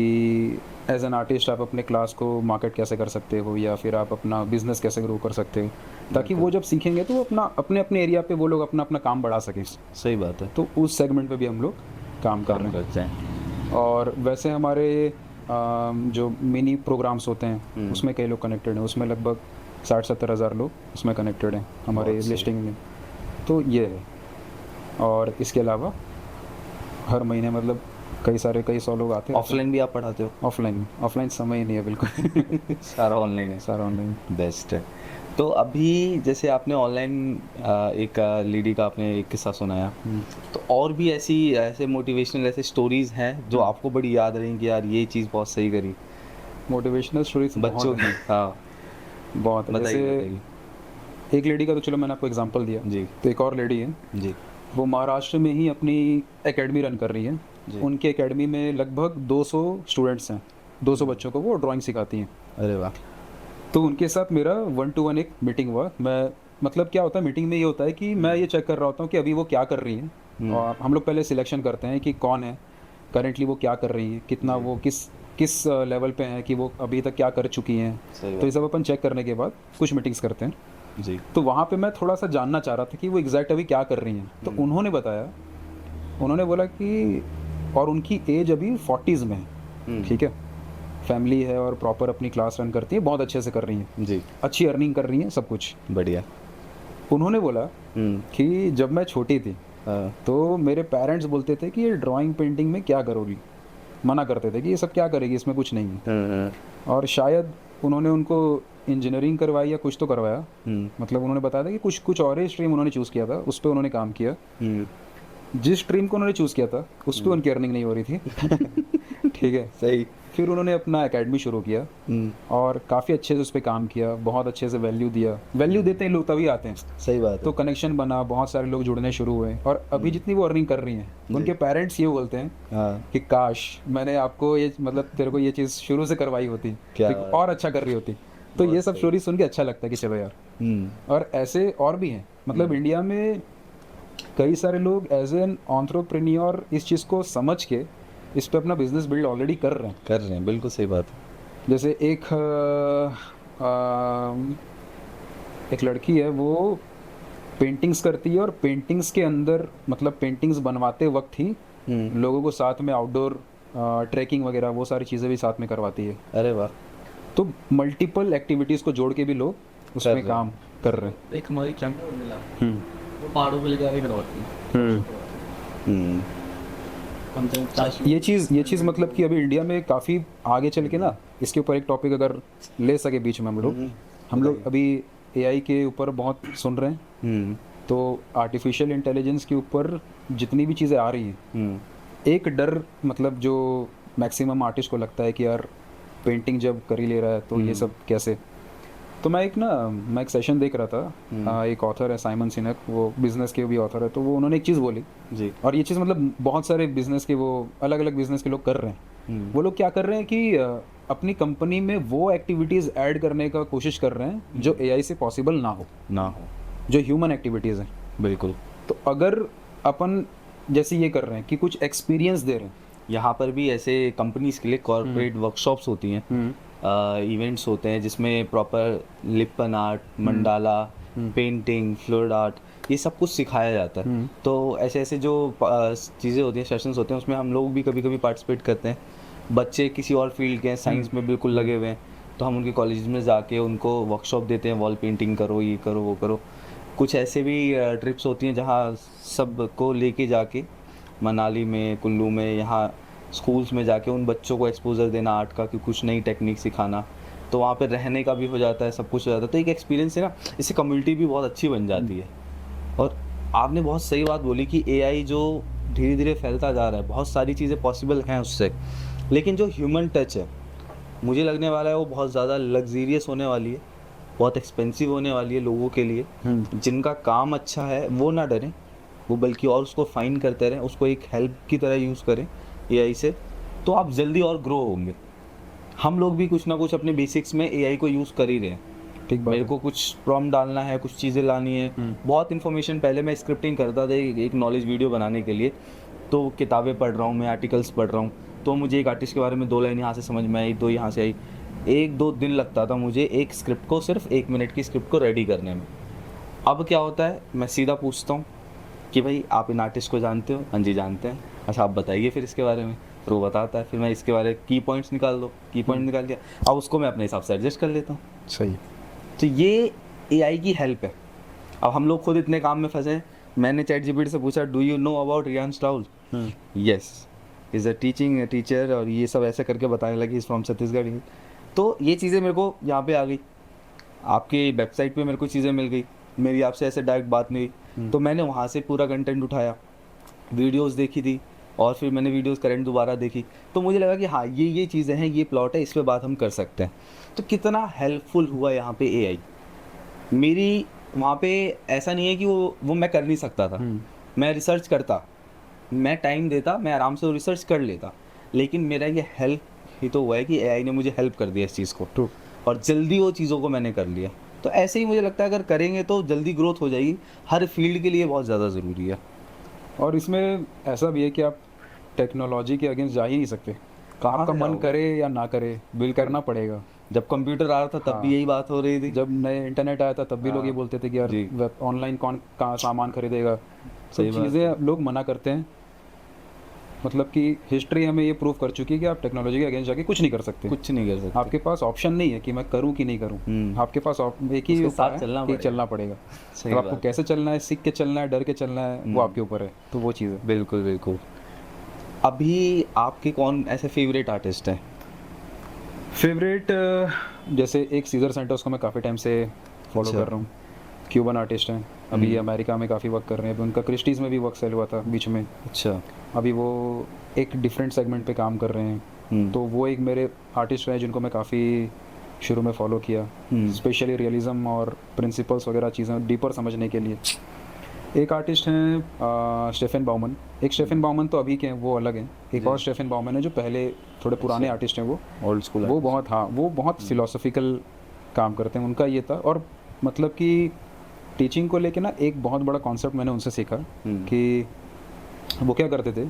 एज एन आर्टिस्ट आप अपने क्लास को मार्केट कैसे कर सकते हो, या फिर आप अपना बिजनेस कैसे ग्रो कर सकते हो, ताकि वो जब सीखेंगे तो वो अपने अपने एरिया पे वो लोग अपना अपना काम बढ़ा सकें। सही बात है। तो उस सेगमेंट पे भी हम लोग काम कर रहे हैं। करते हैं। और वैसे हमारे जो मिनी प्रोग्राम्स होते हैं उसमें कई लोग कनेक्टेड हैं, उसमें लगभग 60-70 हज़ार लोग उसमें कनेक्टेड हैं हमारे बहुत सही। लिस्टिंग में। तो ये है। और इसके अलावा हर महीने मतलब कई सौ लोग आते हैं। ऑफलाइन भी आप पढ़ाते हो? ऑफलाइन समय ही नहीं है बिल्कुल। सारा ऑनलाइन है। सारा ऑनलाइन। बेस्ट है। तो अभी जैसे आपने ऑनलाइन एक लेडी का आपने एक किस्सा सुनाया, तो और भी ऐसे मोटिवेशनल ऐसे स्टोरीज हैं जो आपको बड़ी याद रही कि यार ये चीज़ बहुत सही करी मोटिवेशनल स्टोरीज बच्चों की? हाँ, बहुत है। बताइए जैसे बताइए। एक लेडी का तो चलो मैंने आपको एग्जांपल दिया, जी तो एक और लेडी है, जी वो महाराष्ट्र में ही अपनी एकेडमी रन कर रही है। जी। उनकी एकेडमी में लगभग 200 स्टूडेंट्स हैं, 200 बच्चों को वो ड्राइंग सिखाती हैं। अरे वाह। तो उनके साथ मेरा 1-to-1 एक मीटिंग हुआ। मैं मतलब क्या होता है मीटिंग में, ये होता है कि मैं ये चेक कर रहा होता हूँ कि अभी वो क्या कर रही हैं, और हम लोग पहले सिलेक्शन करते हैं कि कौन है करेंटली, वो क्या कर रही हैं, कितना वो किस लेवल पे हैं, कि वो अभी तक क्या कर चुकी हैं। सही तो ये सब अपन चेक करने के बाद कुछ मीटिंग्स करते हैं। बात। जी तो वहाँ पे मैं थोड़ा सा जानना चाह रहा था कि वो एग्जैक्ट अभी क्या कर रही हैं। तो उन्होंने बताया, उन्होंने बोला कि और उनकी एज अभी 40s में है, ठीक है, फैमिली है और प्रॉपर अपनी क्लास रन करती है, बहुत अच्छे से कर रही हैं, जी। अच्छी अर्निंग कर रही हैं, सब कुछ बढ़िया। उन्होंने बोला कि जब मैं छोटी थी हाँ, तो मेरे पेरेंट्स बोलते थे कि ये ड्राइंग पेंटिंग में क्या करोगी, मना करते थे कि ये सब क्या करेगी, इसमें कुछ नहीं है। और शायद उन्होंने उनको इंजीनियरिंग करवाई या कुछ तो करवाया, मतलब उन्होंने बताया था कि कुछ और ही स्ट्रीम उन्होंने चूज़ किया था, उस पर उन्होंने काम किया। जिस स्ट्रीम को उन्होंने चूज़ किया था उस पर उनकी अर्निंग नहीं हो रही थी। ठीक है, सही। फिर उन्होंने अपना एकेडमी शुरू किया और काफ़ी अच्छे से उस पर काम किया, बहुत अच्छे से वैल्यू दिया। वैल्यू देते हैं लोग तभी आते हैं, सही बात तो है। कनेक्शन बना, बहुत सारे लोग जुड़ने शुरू हुए, और अभी जितनी वो अर्निंग कर रही हैं, उनके पेरेंट्स ये बोलते हैं हाँ, कि काश मैंने आपको ये मतलब तेरे को ये चीज़ शुरू से करवाई होती, क्या तो और अच्छा कर रही होती। तो ये सब स्टोरी सुन के अच्छा लगता है कि चलो यार। और ऐसे और भी हैं, मतलब इंडिया में कई सारे लोग एज एन एंटरप्रेन्योर इस चीज़ को समझ के इस पे अपना बिजनेस बिल्ड ऑलरेडी कर रहे हैं। बिल्कुल सही बात है। जैसे एक लड़की है, वो पेंटिंग्स करती है, और पेंटिंग्स के अंदर मतलब पेंटिंग्स बनवाते वक्त ही लोगों को साथ में आउटडोर ट्रैकिंग वगैरह वो सारी चीज़ें भी साथ में करवाती है। अरे वाह। तो मल्टीपल एक्टिविटीज़ को जोड़ के भी लोग उसमें काम कर रहे हैं। एक हमारी चैंपियन मिला हम्म, वो पहाड़ों पे लेकर करवाती हम्म, कम से कम 40 ये चीज़ मतलब कि अभी इंडिया में काफ़ी आगे चल के ना, इसके ऊपर एक टॉपिक अगर ले सके बीच में हम लोग अभी एआई के ऊपर बहुत सुन रहे हैं। तो आर्टिफिशियल इंटेलिजेंस के ऊपर जितनी भी चीज़ें आ रही हैं, एक डर मतलब जो मैक्सिमम आर्टिस्ट को लगता है कि यार पेंटिंग जब कर ही ले रहा है तो ये सब कैसे। तो मैं एक सेशन देख रहा था, एक ऑथर है साइमन सिनेक, वो बिजनेस के भी ऑथर है, तो वो उन्होंने एक चीज़ बोली जी। और ये चीज़ मतलब बहुत सारे बिजनेस के वो अलग अलग बिजनेस के लोग कर रहे हैं। वो लोग क्या कर रहे हैं कि अपनी कंपनी में वो एक्टिविटीज़ ऐड करने का कोशिश कर रहे हैं जो एआई से पॉसिबल ना हो, जो ह्यूमन एक्टिविटीज़ हैं। बिल्कुल। तो अगर अपन जैसे ये कर रहे हैं कि कुछ एक्सपीरियंस दे रहे हैं, यहाँ पर भी ऐसे कंपनीज के लिए कॉर्पोरेट वर्कशॉप्स होती हैं, इवेंट्स होते हैं जिसमें प्रॉपर लिपन आर्ट, मंडाला, पेंटिंग, फ्लोर आर्ट, ये सब कुछ सिखाया जाता है। तो ऐसे ऐसे जो चीज़ें होती हैं, सेशंस होते हैं, उसमें हम लोग भी कभी कभी पार्टिसिपेट करते हैं। बच्चे किसी और फील्ड के हैं, साइंस में बिल्कुल लगे हुए हैं, तो हम उनके कॉलेज में जाके उनको वर्कशॉप देते हैं, वॉल पेंटिंग करो, ये करो, वो करो। कुछ ऐसे भी ट्रिप्स होती हैं जहाँ सबको लेके जाके मनाली में, कुल्लू में, यहाँ स्कूल्स में जाके उन बच्चों को एक्सपोजर देना आर्ट का, कि कुछ नई टेक्निक सिखाना। तो वहाँ पे रहने का भी हो जाता है, सब कुछ हो जाता है। तो एक एक्सपीरियंस है ना, इससे कम्युनिटी भी बहुत अच्छी बन जाती है। और आपने बहुत सही बात बोली कि एआई जो धीरे धीरे फैलता जा रहा है, बहुत सारी चीज़ें पॉसिबल हैं उससे, लेकिन जो ह्यूमन टच है मुझे लगने वाला है वो बहुत ज़्यादा लग्जीरियस होने वाली है, बहुत एक्सपेंसिव होने वाली है लोगों के लिए। जिनका काम अच्छा है वो ना डरें, वो बल्कि और उसको फाइन करते रहें, उसको एक हेल्प की तरह यूज़ करें एआई से, तो आप जल्दी और ग्रो होंगे। हम लोग भी कुछ ना कुछ अपने बेसिक्स में एआई को यूज़ कर ही रहे हैं। ठीक बात मेरे है। को कुछ प्रॉम्प्ट डालना है, कुछ चीज़ें लानी है, बहुत इन्फॉर्मेशन। पहले मैं स्क्रिप्टिंग करता था एक नॉलेज वीडियो बनाने के लिए, तो किताबें पढ़ रहा हूँ मैं, आर्टिकल्स पढ़ रहा हूँ, तो मुझे एक आर्टिस्ट के बारे में 2 लाइन यहाँ से समझ में आई, 2 यहाँ से आई। 1-2 दिन लगता था मुझे एक स्क्रिप्ट को, सिर्फ 1 मिनट की स्क्रिप्ट को रेडी करने में। अब क्या होता है, मैं सीधा पूछता हूँ कि भाई आप इन आर्टिस्ट को जानते हो? हाँ जी जानते हैं। अच्छा आप बताइए फिर इसके बारे में। फिर वो बताता है, फिर मैं इसके बारे में की पॉइंट्स निकाल दो, की पॉइंट निकाल दिया, अब उसको मैं अपने हिसाब से एडजस्ट कर लेता हूँ। सही। तो ये एआई की हेल्प है। अब हम लोग खुद इतने काम में फंसे हैं। मैंने ChatGPT से पूछा, do you know about Riyansh Rahul? Yes, is a teaching teacher, और ये सब ऐसे करके बताने लगी, इज़ फ्रॉम छत्तीसगढ़। तो ये चीज़ें मेरे को यहाँ पे आ गई, आपके वेबसाइट पे मेरे को चीज़ें मिल गई, मेरी आपसे ऐसे डायरेक्ट बात नहीं हुई, तो मैंने वहाँ से पूरा कंटेंट उठाया, वीडियोस देखी थी, और फिर मैंने वीडियोस करंट दोबारा देखी, तो मुझे लगा कि हाँ ये चीज़ें हैं, ये प्लॉट है, इस पे बात हम कर सकते हैं। तो कितना हेल्पफुल हुआ यहाँ पे एआई मेरी। वहाँ पे ऐसा नहीं है कि वो मैं कर नहीं सकता था, मैं रिसर्च करता, मैं टाइम देता, मैं आराम से रिसर्च कर लेता, लेकिन मेरा ये हेल्प ही तो हुआ है कि एआई ने मुझे हेल्प कर दिया इस चीज़ को, ट्रू। और जल्दी वो चीज़ों को मैंने कर लिया। तो ऐसे ही मुझे लगता है अगर करेंगे तो जल्दी ग्रोथ हो जाएगी, हर फील्ड के लिए बहुत ज़्यादा ज़रूरी है। और इसमें ऐसा भी है कि आप टेक्नोलॉजी के अगेंस्ट जा ही नहीं सकते, कहाँ आपका से मन जाओगे? करे या ना करे, बिल्कुल। करना पड़ेगा। जब कंप्यूटर आ रहा था तब हाँ। भी यही बात हो रही थी। जब नए इंटरनेट आया था तब भी लोग ये हाँ। बोलते थे कि यार जी। वेब ऑनलाइन कौन कहाँ सामान खरीदेगा, सही सब बात चीज़ें लोग मना करते हैं। मतलब कि हिस्ट्री हमें ये प्रूव कर चुकी है कि आप टेक्नोलॉजी के अगेंस्ट जाके कुछ नहीं कर सकते। कुछ नहीं कर सकते। आपके पास ऑप्शन नहीं है कि मैं करूं कि नहीं करूं। आपके पास एक ही उसके उपाय साथ है चलना कि पड़ेगा। चलना पड़ेगा। सही अब आपको बात। कैसे चलना है, सीख के चलना है, डर के चलना है, वो आपके ऊपर है। तो वो चीज़ है। बिल्कुल बिल्कुल। अभी आपके कौन ऐसे फेवरेट आर्टिस्ट हैं? फेवरेट जैसे एक सीजर सेंटोस को मैं काफ़ी टाइम से फॉलो अच्छा। कर रहा हूँ। क्यूबन आर्टिस्ट हैं, अभी ये अमेरिका में काफ़ी वर्क कर रहे हैं। अभी उनका क्रिस्टीज़ में भी वर्क सेल हुआ था बीच में। अच्छा। अभी वो एक डिफरेंट सेगमेंट पे काम कर रहे हैं। तो वो एक मेरे आर्टिस्ट रहे जिनको मैं काफ़ी शुरू में फॉलो किया, स्पेशली रियलिज़म और प्रिंसिपल्स वगैरह चीज़ें डीपर समझने के लिए। एक आर्टिस्ट हैं स्टेफन बाउमन। एक स्टेफन बाउमन तो अभी के हैं, वो अलग हैं। एक और स्टेफन बाउमन है जो पहले थोड़े पुराने आर्टिस्ट हैं, वो ओल्ड स्कूल। वो बहुत, हाँ वो बहुत फिलोसफिकल काम करते हैं। उनका ये था, और मतलब कि टीचिंग को लेके ना एक बहुत बड़ा कॉन्सेप्ट मैंने उनसे सीखा कि वो क्या करते थे,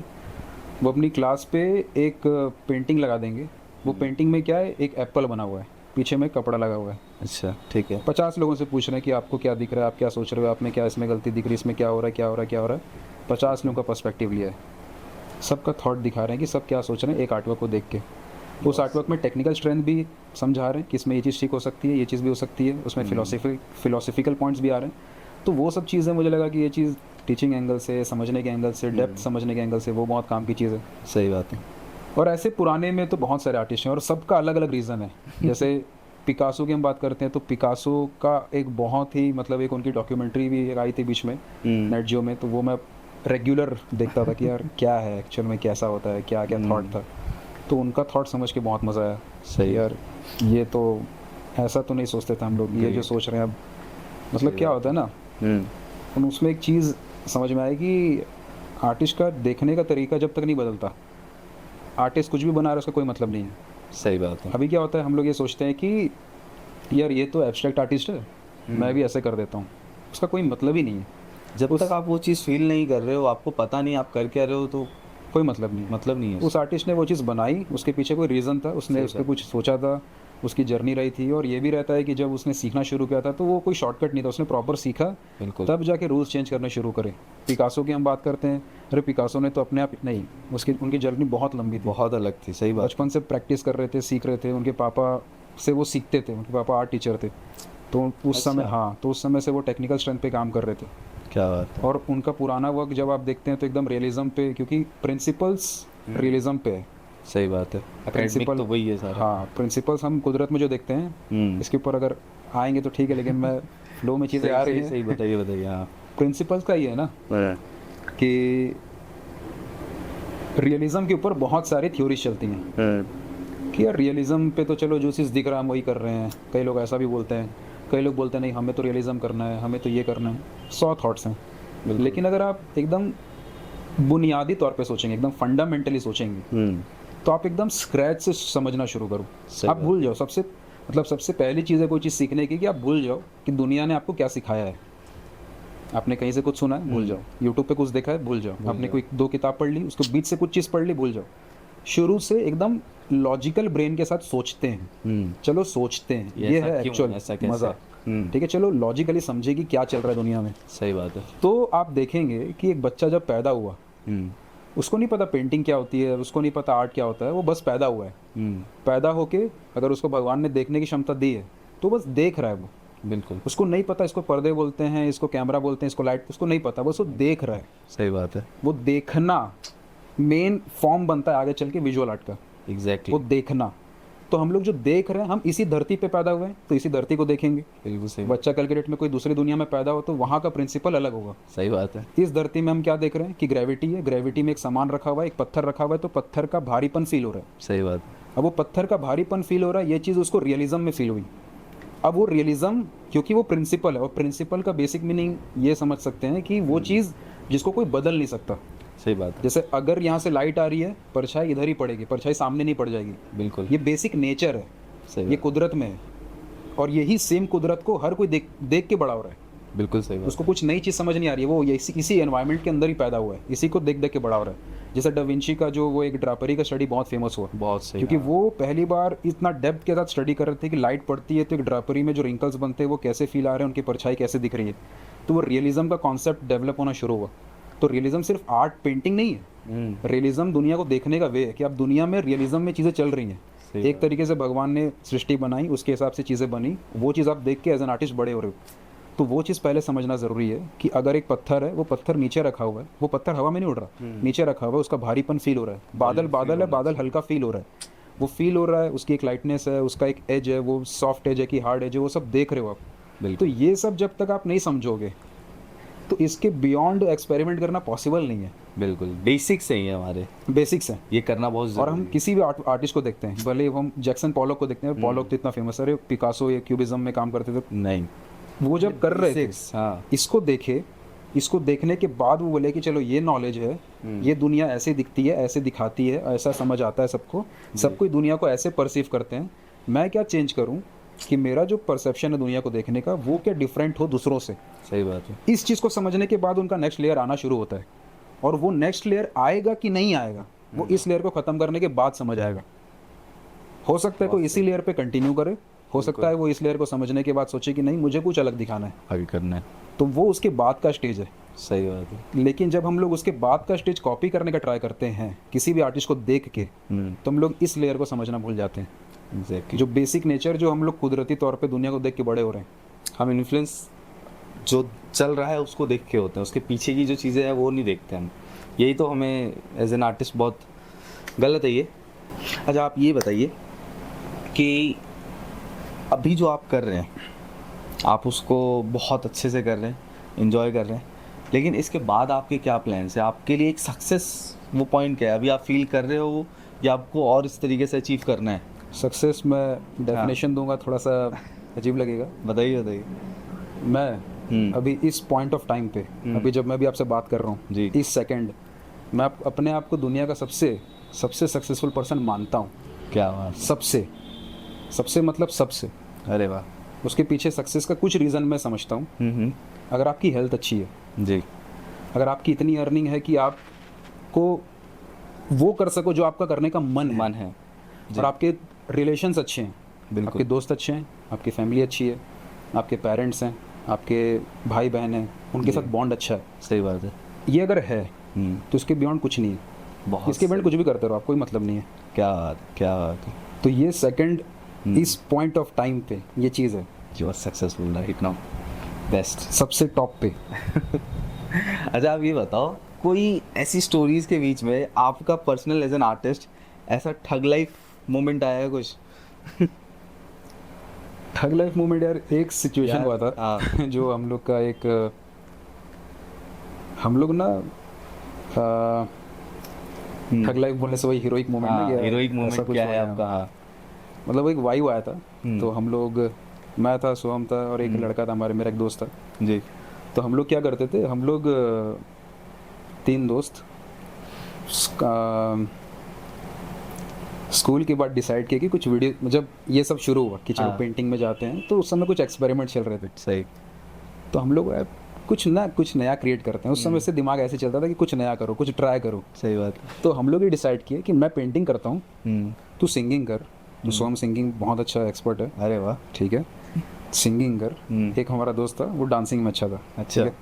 वो अपनी क्लास पे एक पेंटिंग लगा देंगे। वो पेंटिंग में क्या है, एक एप्पल बना हुआ है, पीछे में कपड़ा लगा हुआ है। अच्छा ठीक है। 50 लोगों से पूछ रहे हैं कि आपको क्या दिख रहा है, आप क्या सोच रहे हो, आप में क्या इसमें गलती दिख रही है, इसमें क्या हो रहा है, क्या हो रहा है, क्या हो रहा है। 50 लोगों का पर्सपेक्टिव लिया है, सबका थॉट दिखा रहे हैं कि सब क्या सोच रहे हैं एक आर्टवर्क को देख के। उस आर्टवर्क में टेक्निकल स्ट्रेंथ भी समझा रहे हैं कि इसमें ये चीज़ ठीक हो सकती है, ये चीज़ भी हो सकती है। उसमें फिलोसफिकल पॉइंट्स भी आ रहे हैं। तो वो सब चीज़ें मुझे लगा कि ये चीज़ टीचिंग एंगल से, समझने के एंगल से, डेप्थ समझने के एंगल से वो बहुत काम की चीज़ है। सही बात है। और ऐसे पुराने में तो बहुत सारे आर्टिस्ट हैं और सबका अलग अलग रीज़न है। जैसे पिकासो की हम बात करते हैं तो पिकासो का एक बहुत ही, मतलब एक उनकी डॉक्यूमेंट्री भी एक आई थी बीच में नेट जियो में, तो वो मैं रेगुलर देखता था कि यार क्या है एक्चुअल में, कैसा होता है, क्या क्या थॉट था। तो उनका थॉट समझ के बहुत मज़ा आया। सही यार ये तो ऐसा तो नहीं सोचते थे हम लोग, ये जो सोच रहे हैं अब, मतलब क्या होता है ना, उसमें एक चीज़ समझ में आई कि आर्टिस्ट का देखने का तरीका जब तक नहीं बदलता, आर्टिस्ट कुछ भी बना रहा है उसका कोई मतलब नहीं है। सही बात है। अभी क्या होता है, हम लोग ये सोचते हैं कि यार ये तो एब्स्ट्रैक्ट आर्टिस्ट है, मैं भी ऐसे कर देता हूँ, उसका कोई मतलब ही नहीं है। जब तक आप वो चीज़ फील नहीं कर रहे हो, आपको पता नहीं आप कर क्या रहे हो, तो कोई मतलब नहीं, मतलब नहीं है। उस आर्टिस्ट ने वो चीज़ बनाई, उसके पीछे कोई रीज़न था, उसने उस पर कुछ सोचा था, उसकी जर्नी रही थी। और ये भी रहता है कि जब उसने सीखना शुरू किया था तो वो कोई शॉर्टकट नहीं था, उसने प्रॉपर सीखा, बिल्कुल। तब जाके रूल्स चेंज करने शुरू करे। पिकासो की हम बात करते हैं, अरे पिकासो ने तो अपने आप नहीं, उसकी उनकी जर्नी बहुत लंबी थी, बहुत अलग थी। सही बात। बचपन से प्रैक्टिस कर रहे थे, सीख रहे थे, उनके पापा से वो सीखते थे, उनके पापा आर्ट टीचर थे। तो उस समय, हाँ, तो उस समय से वो टेक्निकल स्ट्रेंथ पे काम कर रहे थे। क्या बात है। और उनका पुराना वर्क जब आप देखते हैं तो एकदम रियलिज्म पे, क्योंकि प्रिंसिपल्स रियलिज्म पे है। सही बात है। प्रिंसिपल तो वही है सारा। हाँ, प्रिंसिपल्स हम कुदरत में जो देखते हैं, इसके ऊपर अगर आएंगे तो ठीक है, लेकिन मैं फ्लो में चीज़ें आ रही हैं। सही बताइए बताइए। हाँ, प्रिंसिपल्स का ये है ना कि रियलिज्म के ऊपर बहुत सारी थ्योरीज चलती हैं कि यार रियलिज्म पे तो चलो जो चीज़ दिख रहा है हम वही कर रहे हैं। कई लोग ऐसा भी बोलते हैं, कई लोग बोलते हैं नहीं हमें तो रियलिज्म करना है, हमें तो ये करना है। 100 थॉट्स हैं, लेकिन अगर आप एकदम बुनियादी तौर पे सोचेंगे, एकदम फंडामेंटली सोचेंगे, तो आप एकदम स्क्रैच से समझना शुरू करो। सही आप बात। भूल जाओ, सबसे पहली चीज़ है कोई चीज़ सीखने की कि आप भूल जाओ कि दुनिया ने आपको क्या सिखाया है। आपने कहीं से कुछ सुना है, भूल जाओ। यूट्यूब पे कुछ देखा है, भूल जाओ। आपने कोई 2 किताब पढ़ ली, उसके बीच से कुछ चीज़ पढ़ ली, भूल जाओ। शुरू से एकदम लॉजिकल ब्रेन के साथ सोचते हैं। चलो सोचते हैं, ये है एक्चुअल मज़ा। ठीक है, चलो लॉजिकली समझे कि क्या चल रहा है दुनिया में। सही बात है। तो आप देखेंगे कि एक बच्चा जब पैदा हुआ, उसको नहीं पता पेंटिंग क्या होती है, उसको नहीं पता आर्ट क्या होता है, वो बस पैदा हुआ है। पैदा होके अगर उसको भगवान ने देखने की क्षमता दी है तो बस देख रहा है वो। बिल्कुल उसको नहीं पता इसको पर्दे बोलते हैं, इसको कैमरा बोलते हैं, इसको लाइट, उसको नहीं पता, बस वो देख रहा है। सही बात है। वो देखना मेन फॉर्म बनता है आगे चल के विजुअल आर्ट का। एग्जैक्टली वो देखना। तो हम लोग जो देख रहे हैं, हम इसी धरती पे पैदा हुए हैं तो इसी धरती को देखेंगे। बिल्कुल सही। बच्चा कल के डेट में कोई दूसरी दुनिया में पैदा हो तो वहाँ का प्रिंसिपल अलग होगा। सही बात है। इस धरती में हम क्या देख रहे हैं कि ग्रेविटी है, ग्रेविटी में एक सामान रखा हुआ है, एक पत्थर रखा हुआ है, तो पत्थर का भारीपन फील हो रहा है। सही बात। अब वो पत्थर का भारीपन फील हो रहा है, ये चीज़ उसको रियलिज्म में फील हुई। अब वो रियलिज्म, क्योंकि वो प्रिंसिपल है, और प्रिंसिपल का बेसिक मीनिंग ये समझ सकते हैं कि वो चीज़ जिसको कोई बदल नहीं सकता। सही बात है। जैसे अगर यहाँ से लाइट आ रही है, परछाई इधर ही पड़ेगी, परछाई सामने नहीं पड़ जाएगी। बिल्कुल ये बेसिक नेचर है, सही ये बात। कुदरत में है। और यही सेम कुदरत को हर कोई देख के बड़ा हो रहा है। बिल्कुल सही बात। उसको कुछ नई चीज़ समझ नहीं आ रही है, वो इसी एनवायरनमेंट के अंदर ही पैदा हुआ है, इसी को देख के बड़ा हो रहा है। जैसे डा विंची का जो वो एक ड्रापरी का स्टडी बहुत फेमस हुआ, बहुत सही। क्योंकि वो पहली बार इतना डेप्थ के साथ स्टडी कर रहे थे कि लाइट पड़ती है तो एक ड्रापरी में जो रिंकल्स बनते हैं वो कैसे फील आ रहे हैं, उनकी परछाई कैसे दिख रही है। तो वो रियलिज्म का कॉन्सेप्ट डेवलप होना शुरू हुआ। तो रियलिज्म सिर्फ आर्ट पेंटिंग नहीं है, रियलिज्म दुनिया को देखने का वे है कि अब दुनिया में रियलिज्म में चीज़ें चल रही हैं। एक तरीके से भगवान ने सृष्टि बनाई, उसके हिसाब से चीज़ें बनी, वो चीज़ आप देख के एज एन आर्टिस्ट बड़े हो रहे हो। तो वो चीज़ पहले समझना ज़रूरी है कि अगर एक पत्थर है, वो पत्थर नीचे रखा हुआ है, वो पत्थर हवा में नहीं उड़ रहा, नीचे रखा हुआ है, उसका भारीपन फील हो रहा है। बादल है, बादल हल्का फील हो रहा है, वो फील हो रहा है, उसकी एक लाइटनेस है, उसका एक एज है, वो सॉफ्ट एज है कि हार्ड एज है, वो सब देख रहे हो आप। तो ये सब जब तक आप नहीं समझोगे तो इसके बियॉन्ड एक्सपेरिमेंट करना पॉसिबल नहीं है। बिल्कुल बेसिक्स सही है, हमारे बेसिक्स हैं, ये करना बहुत और जरूरी हम है। किसी भी आर्टिस्ट को देखते हैं, भले हम जैक्सन पॉलॉक को देखते हैं, पॉलॉक तो इतना फेमस है, पिकासो ये क्यूबिज्म में काम करते थे, नहीं वो जब कर रहे थे, हाँ इसको देखे, इसको देखने के बाद वो बोले कि चलो ये नॉलेज है, ये दुनिया ऐसे दिखती है, ऐसे दिखाती है, ऐसा समझ आता है सबको, सबको दुनिया को ऐसे परसीव करते हैं, मैं क्या चेंज करूं कि मेरा जो परसेप्शन है दुनिया को देखने का वो क्या डिफरेंट हो दूसरों से। सही बात है। इस चीज़ को समझने के बाद उनका नेक्स्ट लेयर आना शुरू होता है, और वो नेक्स्ट लेयर आएगा कि नहीं आएगा वो इस लेयर को ख़त्म करने के बाद समझ आएगा। हो सकता है कोई इसी लेयर पे कंटिन्यू करे, हो सकता है वो इस लेयर को समझने के बाद सोचे कि नहीं मुझे कुछ अलग दिखाना है, आगे करना है। तो वो उसके बाद का स्टेज है। सही बात है। लेकिन जब हम लोग उसके बाद का स्टेज कॉपी करने का ट्राई करते हैं किसी भी आर्टिस्ट को देख के, तो हम लोग इस लेयर को समझना भूल जाते हैं। एग्जैक्टली। जो बेसिक नेचर जो हम लोग कुदरती तौर पे दुनिया को देख के बड़े हो रहे हैं, हम इन्फ्लुएंस जो चल रहा है उसको देख के होते हैं, उसके पीछे की जो चीज़ें हैं वो नहीं देखते हम। यही तो हमें एज एन आर्टिस्ट बहुत गलत है ये। अच्छा आप ये बताइए कि अभी जो आप कर रहे हैं, आप उसको बहुत अच्छे से कर रहे हैं, इन्जॉय कर रहे हैं, लेकिन इसके बाद आपके क्या प्लान्स है? आपके लिए एक सक्सेस वो पॉइंट क्या है? अभी आप फील कर रहे हो या आपको और इस तरीके से अचीव करना है? सक्सेस में डेफिनेशन दूंगा थोड़ा सा अजीब लगेगा। बताइए बताइए। मैं अभी इस पॉइंट ऑफ टाइम पे, अभी जब मैं भी आपसे बात कर रहा हूँ जी। इस सेकंड, मैं अपने आप को दुनिया का सबसे सक्सेसफुल पर्सन मानता हूँ। क्या बात। सबसे मतलब सबसे। अरे वाह। उसके पीछे सक्सेस का कुछ रीज़न मैं समझता हूँ। अगर आपकी हेल्थ अच्छी है जी, अगर आपकी इतनी अर्निंग है कि आपको वो कर सको जो आपका करने का मन है और आपके रिलेशंस अच्छे हैं, बिल्कुल। आपके दोस्त अच्छे हैं, आपकी फैमिली अच्छी है, आपके पेरेंट्स हैं, आपके भाई बहन हैं, उनके साथ बॉन्ड अच्छा है, सही बात है। ये अगर है तो इसके बियॉन्ड कुछ नहीं है। बहुत इसके बियॉन्ड कुछ भी करते रहो आप, कोई मतलब नहीं है। क्या बात, क्या बात है। तो ये सेकंड इस पॉइंट ऑफ टाइम पे ये चीज़ है, you are successful right now, best. सबसे टॉप पे। अच्छा आप ये बताओ, कोई ऐसी स्टोरीज के बीच में आपका पर्सनल एज एन आर्टिस्ट ऐसा ठग लाइफ मोमेंट आया है कुछ? ठग लाइफ मोमेंट यार, एक सिचुएशन यार, हुआ था जो हम लोग का एक, हम लोग ना ठग लाइफ बोलने से वही हीरोइक मोमेंट ना, क्या हीरोइक ऐसा मोमेंट कुछ क्या हुआ है है। आपका? हाँ। मतलब एक वाइव आया था, तो हम लोग, मैं था, सोहम था और एक लड़का था हमारे, मेरा एक दोस्त था जी। तो हम लोग क्या करते थे, हम लोग 3 दोस्त स्कूल के बाद डिसाइड किया कि कुछ वीडियो, जब ये सब शुरू हुआ कि चलो हाँ। पेंटिंग में जाते हैं, तो उस समय कुछ एक्सपेरिमेंट चल रहे थे। सही। तो हम लोग यार कुछ नया क्रिएट करते हैं। उस समय से दिमाग ऐसे चलता था कि कुछ नया करो, कुछ ट्राई करो। सही बात है। तो हम लोग ये डिसाइड किए कि मैं पेंटिंग करता हूँ, तू सिंगिंग कर। तो सोम सिंगिंग बहुत अच्छा एक्सपर्ट है, अरे वाह। ठीक है, सिंगिंग कर। एक हमारा दोस्त था, वो डांसिंग में अच्छा था। अच्छा। ठीक है,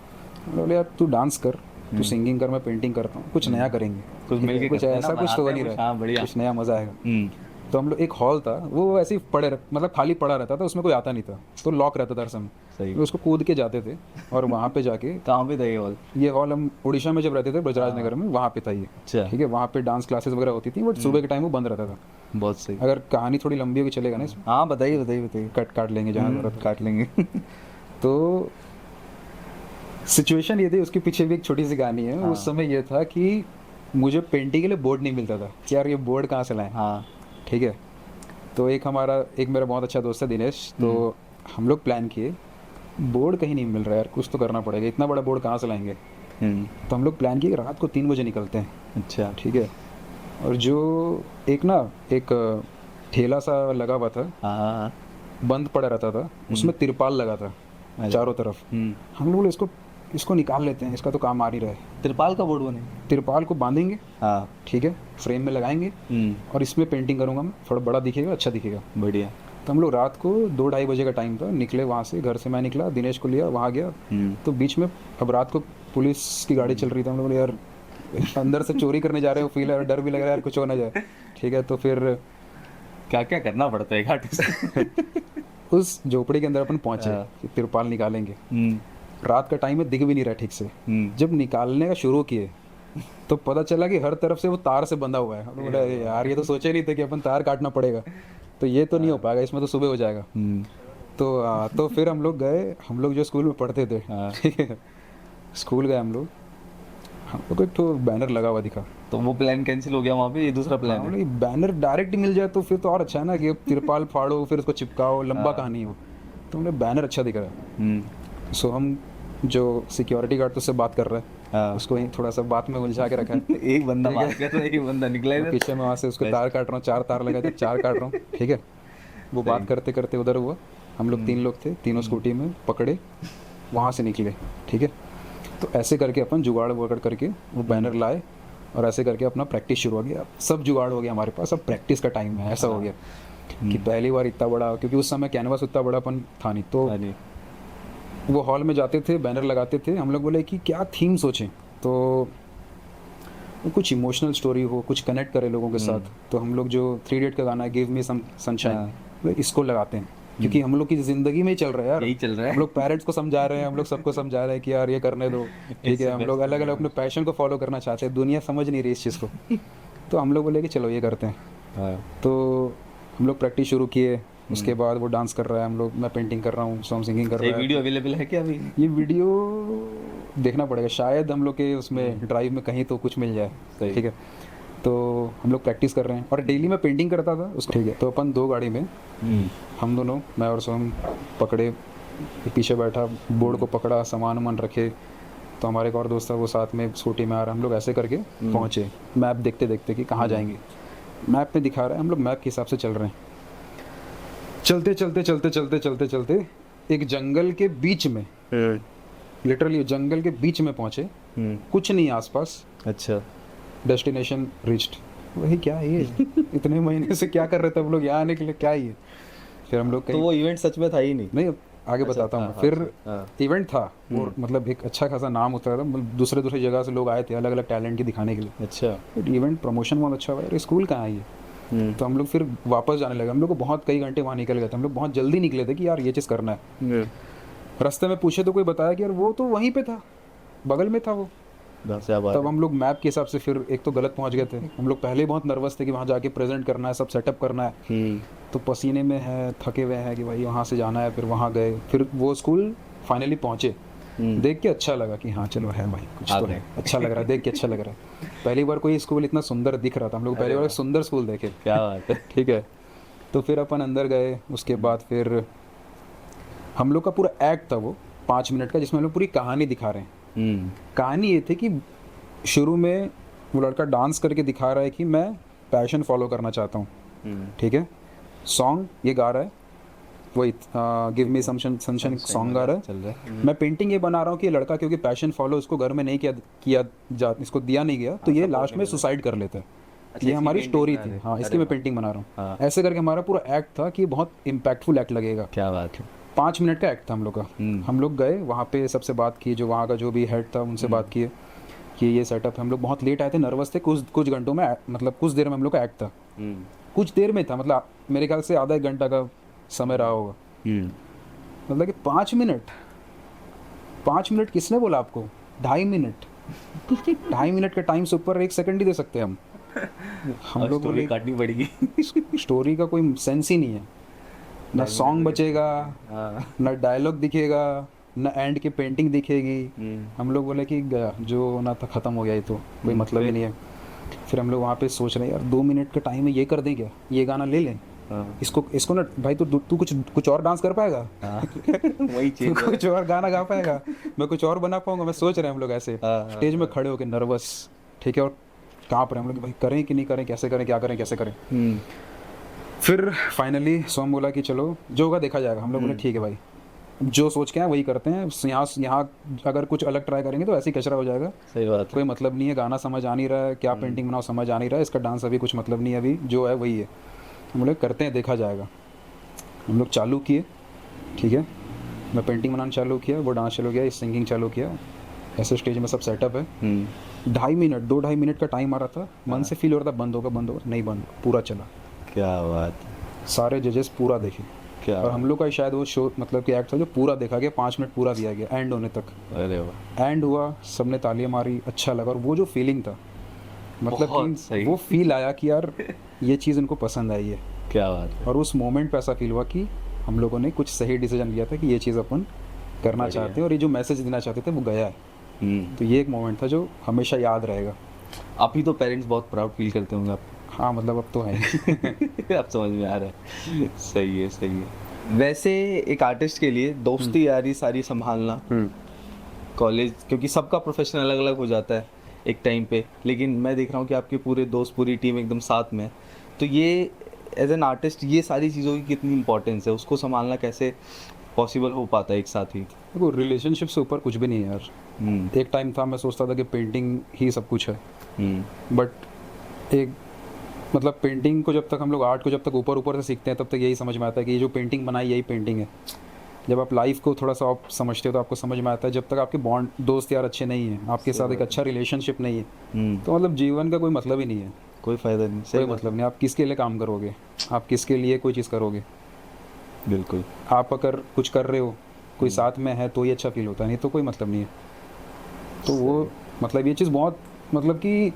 हम बोले यार तू डांस कर, तू सिंगिंग कर, मैं पेंटिंग करता हूँ, कुछ नया करेंगे, कुछ मिलके कुछ करते हैं ऐसा ना, कुछ तो बनाते बन ही हैं कुछ, रहा हाँ, है, बढ़िया। कुछ नया मजा आएगा। तो हम लोग, एक हॉल था वो ऐसे ही मतलब खाली पड़ा रहता था, उसमें कोई आता नहीं था, तो लॉक रहता था हर समय। सही। तो उसको कूद के जाते थे और वहाँ पे जाके, कहाँ पे था ये हॉल? ये हॉल हम उड़ीसा में जब रहते थे ब्रजराज नगर में, वहाँ पे था ये। अच्छा। ठीक है, वहाँ पे डांस क्लासेस वगैरह होती थी, बट सुबह के टाइम वो बंद रहता था। बहुत सही। अगर कहानी थोड़ी लंबी होगी चलेगा ना इसमें, हाँ, बताइए बताइए बताइए। काट लेंगे जहाँ जरूरत। काट लेंगे। तो सिचुएशन ये थी, उसके पीछे भी एक छोटी सी कहानी है। हाँ। उस समय ये था कि मुझे पेंटिंग के लिए बोर्ड नहीं मिलता था कि यार ये बोर्ड कहाँ से लाएं। हाँ। ठीक है, तो एक मेरा बहुत अच्छा दोस्त है दिनेश, तो हम लोग प्लान किए बोर्ड कहीं नहीं मिल रहा है यार, कुछ तो करना पड़ेगा, इतना बड़ा बोर्ड कहाँ से लाएंगे। तो हम लोग प्लान किए कि रात को 3 बजे निकलते हैं। अच्छा। ठीक है, और जो एक ठेला सा लगा हुआ था, हाँ। बंद पड़ा रहता था, उसमें तिरपाल लगा था चारों तरफ। हम लोग बोले इसको निकाल लेते हैं, इसका तो काम आ नहीं रहा है। तिरपाल का बोर्ड बने? तिरपाल को बांधेंगे, हाँ। ठीक है, फ्रेम में लगाएंगे और इसमें पेंटिंग करूँगा मैं, थोड़ा बड़ा दिखेगा, अच्छा दिखेगा। बढ़िया। तो हम लोग रात को 2-2:30 बजे का टाइम था, निकले वहाँ से, घर से मैं निकला, दिनेश को लिया, वहाँ गया। तो बीच में अब रात को पुलिस की गाड़ी चल रही थी, हम लोग बोले यार अंदर से चोरी करने जा रहे हो, फील है, डर भी लग रहा है यार कुछ हो ना जाए। ठीक है, तो फिर क्या क्या करना पड़ता है एक आर्टिस्ट? उस झोपड़ी के अंदर अपन पहुंचे कि तिरपाल निकालेंगे। रात का टाइम है, दिख भी नहीं रहा ठीक से। जब निकालने का शुरू किए तो पता चला कि हर तरफ से वो तार से बंधा हुआ है। हम लोग बोले अरे यार ये तो सोचे नहीं थे कि अपन तार काटना पड़ेगा, तो ये तो नहीं हो पाएगा, इसमें तो सुबह हो जाएगा। तो फिर हम लोग गए, हम लोग जो स्कूल में पढ़ते थे, ठीक है, स्कूल गए हम लोग को एक तो बैनर लगा हुआ दिखा। तो वो प्लान कैंसिल हो गया वहाँ पे, ये दूसरा प्लान है। बैनर डायरेक्ट मिल जाए तो फिर तो और अच्छा है ना, कि तिरपाल फाड़ो फिर उसको चिपकाओ, लंबा कहानी हो। तो हमने बैनर अच्छा दिख रहा है। सो हम जो सिक्योरिटी गार्ड तो उससे बात कर रहे हैं, उसको ही थोड़ा सा बात में उलझा के रखा है। एक बंदा मार गया तो एक बंदा निकला इधर। पीछे में वहाँ से उसको तार काट रहा हूँ, 4 तार लगे थे, 4 काट रहा हूँ। ठीक है, वो बात करते करते उधर हुआ, हम लोग 3 लोग थे, तीनों स्कूटी में पकड़े, वहाँ से निकले। ठीक है, तो ऐसे करके अपन जुगाड़ वगड़ करके वो बैनर लाए और ऐसे करके अपना प्रैक्टिस शुरू हो गया। सब जुगाड़ हो गया हमारे पास, अब प्रैक्टिस का टाइम है। ऐसा हो गया कि पहली बार इतना बड़ा, क्योंकि उस समय कैनवास उतना बड़ापन था नहीं, तो वो हॉल में जाते थे, बैनर लगाते थे। हम लोग बोले कि क्या थीम सोचें, तो कुछ इमोशनल स्टोरी हो, कुछ कनेक्ट करे लोगों के साथ। तो हम लोग जो 3 इडियट का गाना है, गिव मी सम सनशाइन, इसको लगाते हैं, क्योंकि हम लोग की ज़िंदगी में ही चल रहा है यार, यही चल रहा है। हम लोग पेरेंट्स को समझा रहे हैं, हम लोग सबको समझा रहे हैं कि यार ये करने दो। ठीक है, हम लोग अलग अलग अपने पैशन को फॉलो करना चाहते हैं, दुनिया समझ नहीं रही इस चीज़ को। तो हम लोग बोले कि चलो ये करते हैं। तो हम लोग प्रैक्टिस शुरू किए, उसके बाद वो डांस कर रहा है, हम लोग, मैं पेंटिंग कर रहा हूँ, सॉन्ग सिंगिंग कर रहा है। वीडियो अवेलेबल है क्या अभी? ये वीडियो देखना पड़ेगा, शायद हम लोग के उसमें ड्राइव में कहीं तो कुछ मिल जाए। ठीक है, तो हम लोग प्रैक्टिस कर रहे हैं और डेली मैं पेंटिंग करता था उसको। ठीक है, तो अपन 2 गाड़ी में, हम दोनों, मैं और सोम पकड़े, पीछे बैठा, बोर्ड को पकड़ा, सामान वामान रखे। तो हमारे एक और दोस्त था, वो साथ में स्कूटी में आ रहा, हम लोग ऐसे करके पहुँचे, मैप देखते देखते कि कहाँ जाएंगे। मैप में दिखा रहा है, हम लोग मैप के हिसाब से चल रहे हैं। चलते चलते चलते चलते चलते चलते एक जंगल के बीच में, लिटरली जंगल के बीच में पहुँचे, कुछ नहीं आसपास। अच्छा। Destination reached. वही क्या है ये, इतने महीने से क्या कर रहे थे हम लोग यहाँ आने के लिए, क्या है ये। फिर हम लोग तो वो इवेंट सच में था ही नहीं? आगे बताता हूँ। फिर इवेंट था और मतलब एक अच्छा खासा नाम होता था, दूसरे जगह से लोग आए थे अलग अलग टैलेंट की दिखाने के लिए। अच्छा। इवेंट प्रमोशन बहुत अच्छा हुआ यार, स्कूल कहाँ है ये। तो हम लोग फिर वापस जाने लगे, हम लोग को बहुत कई घंटे वहाँ निकल गए थे, हम लोग बहुत जल्दी निकले थे कि यार ये चीज़ करना है। रास्ते में पूछे तो कोई बताया कि यार वो तो वहीं पे था, बगल में था वो। तब हम लोग मैप के हिसाब से फिर एक तो गलत पहुंच गए थे। हम लोग पहले ही बहुत नर्वस थे कि वहाँ जाके प्रेजेंट करना है, सब सेटअप करना है, तो पसीने में है, थके हुए हैं कि भाई वहाँ से जाना है। फिर वहाँ गए, फिर वो स्कूल फाइनली पहुँचे, देख के अच्छा लगा कि हाँ चलो है भाई, कुछ तो है, अच्छा लग रहा है, देख के अच्छा लग रहा है। पहली बार कोई स्कूल इतना सुंदर दिख रहा था, हम लोग पहली बार सुंदर स्कूल देखे। क्या बात है। ठीक है, तो फिर अपन अंदर गए, उसके बाद फिर हम लोग का पूरा एक्ट था वो 5 मिनट का, जिसमें हम लोग पूरी कहानी दिखा रहे हैं। कहानी ये थी कि शुरू में वो लड़का डांस करके दिखा रहा है कि मैं पैशन फॉलो करना चाहता हूँ, ठीक है, सॉन्ग ये गा रहा है, वही गिव मी सनशाइन सॉन्ग गा रहा चल है। रहा है। मैं पेंटिंग ये बना रहा हूँ कि ये लड़का क्योंकि पैशन फॉलो उसको घर में नहीं किया जा इसको दिया नहीं गया, तो ये लास्ट में सुसाइड कर लेता है। अच्छा, ये इसकी हमारी painting स्टोरी बना थी। रहे। हाँ, अरे इसकी मैं वाह। पेंटिंग बना रहा हाँ। हूँ। ऐसे करके हमारा पूरा एक्ट था कि बहुत इम्पैक्टफुल एक्ट लगेगा। क्या बात है। 5 मिनट का एक्ट था हम लोग का। हम लोग गए वहाँ पे, सबसे बात की, जो वहाँ का जो भी हेड था उनसे बात किए कि ये सेटअप है। हम लोग बहुत लेट आए थे, नर्वस थे। कुछ घंटों में मतलब कुछ देर में हम लोग का एक्ट था। कुछ देर में था, मतलब मेरे ख्याल से आधा 1 घंटा का समय रहा होगा। मतलब कि 5 मिनट किसने बोला आपको? 2.5 मिनट 2.5 मिनट का टाइम से ऊपर 1 सेकंड ही दे सकते हैं हम लोग स्टोरी बोले काटनी पड़ेगी। स्टोरी का कोई सेंस ही नहीं है, ना सॉन्ग बचेगा, हाँ। ना डायलॉग दिखेगा, ना एंड की पेंटिंग दिखेगी। हम लोग बोले कि गया जो होना था ख़त्म हो गया, ये तो कोई मतलब ही नहीं है। फिर हम लोग वहाँ पे सोच रहे हैं यार 2 मिनट का टाइम है, ये कर दें क्या, ये गाना ले लें। इसको ना भाई, तू कुछ और डांस कर पाएगा? वही तू चीज। कुछ और गाना गा पाएगा? मैं कुछ और बना पाऊंगा? मैं सोच रहे हैं हम लोग ऐसे हाँ, स्टेज में खड़े होकर नर्वस, ठीक है, और काँप रहे हैं हम लोग कि भाई करें कि नहीं करें, कैसे करें, क्या करें, कैसे करें। फिर फाइनली सोम बोला कि चलो जो होगा देखा जाएगा। हम लोग बोले ठीक है भाई, जो सोच के आए वही करते हैं। यहाँ अगर कुछ अलग ट्राई करेंगे तो ऐसे ही कचरा हो जाएगा, सही बात है। कोई मतलब नहीं है। गाना समझ आ नहीं रहा है, क्या पेंटिंग बनाओ समझ आ नहीं रहा है, इसका डांस अभी कुछ मतलब नहीं है, अभी जो है वही है। हम लोग करते हैं, देखा जाएगा। हम लोग चालू किए, ठीक है, मैं पेंटिंग बनाना चालू किया, वो डांस चालू किया, सिंगिंग चालू किया। ऐसे स्टेज में सब सेटअप है। 2.5 मिनट 2.5 मिनट का टाइम आ रहा था। मन से फील हो रहा था बंद होगा, नहीं बंद, पूरा चला। क्या बात है। सारे जजेस पूरा देखे। क्या और हम लोग का शायद वो शो मतलब कि एक्ट था जो पूरा देखा गया, 5 मिनट पूरा दिया गया एंड होने तक। अरे वाह। एंड हुआ, सबने तालियां मारी, अच्छा लगा। और वो जो फीलिंग था, मतलब बहुत कि सही। वो फील आया कि यार ये चीज़ उनको पसंद आई है। क्या बात है। और उस मोमेंट पे ऐसा फील हुआ कि हम लोगों ने कुछ सही डिसीजन लिया था कि ये चीज़ अपन करना चाहते हैं और ये जो मैसेज देना चाहते थे वो गया है। तो ये एक मोमेंट था जो हमेशा याद रहेगा। आप ही तो पेरेंट्स बहुत प्राउड फील करते होंगे आप। हाँ, मतलब अब तो है। अब समझ में आ रहा है। सही है, सही है। वैसे एक आर्टिस्ट के लिए दोस्ती यारी सारी संभालना, कॉलेज, क्योंकि सबका प्रोफेशन अलग अलग हो जाता है एक टाइम पे, लेकिन मैं देख रहा हूँ कि आपके पूरे दोस्त, पूरी टीम एकदम साथ में है। तो ये एज एन आर्टिस्ट ये सारी चीज़ों की कितनी इंपॉर्टेंस है, उसको संभालना कैसे पॉसिबल हो पाता है एक साथ ही? देखो, रिलेशनशिप से ऊपर कुछ भी नहीं है यार। एक टाइम था मैं सोचता था कि पेंटिंग ही सब कुछ है, बट एक मतलब पेंटिंग को जब तक हम लोग आर्ट को जब तक ऊपर से सीखते हैं तब तक यही समझ में आता है कि ये जो पेंटिंग बनाई यही पेंटिंग है। जब आप लाइफ को थोड़ा सा आप समझते हो तो आपको समझ में आता है जब तक आपके बॉन्ड दोस्त यार अच्छे नहीं हैं, आपके साथ एक अच्छा रिलेशनशिप नहीं है, तो मतलब जीवन का कोई मतलब ही नहीं है, कोई फ़ायदा नहीं। कोई मतलब नहीं। आप किसके लिए काम करोगे, आप किसके लिए कोई चीज़ करोगे? बिल्कुल। आप अगर कुछ कर रहे हो, कोई साथ में है तो ही अच्छा फील होता है, नहीं तो कोई मतलब नहीं है। तो वो मतलब ये चीज़ बहुत मतलब कि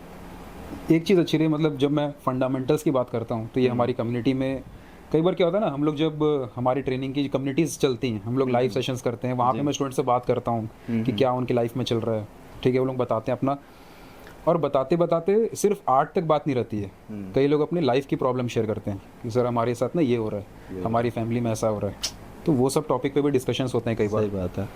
एक चीज़ अच्छी रही। मतलब जब मैं फंडामेंटल्स की बात करता हूँ तो ये हमारी कम्युनिटी में कई बार क्या होता है ना, हम लोग जब हमारी ट्रेनिंग की कम्युनिटीज़ चलती हैं, हम लोग लाइव सेशंस करते हैं, वहाँ पे मैं स्टूडेंट से बात करता हूँ कि क्या उनकी लाइफ में चल रहा है, ठीक है, वो लोग बताते हैं अपना। और बताते बताते सिर्फ आर्ट तक बात नहीं रहती है, कई लोग अपनी लाइफ की प्रॉब्लम शेयर करते हैं कि सर हमारे साथ ना ये हो रहा है, हमारी फैमिली में ऐसा हो रहा है। तो वो सब टॉपिक पे भी डिस्कशंस होते हैं कई बार। सही बात है।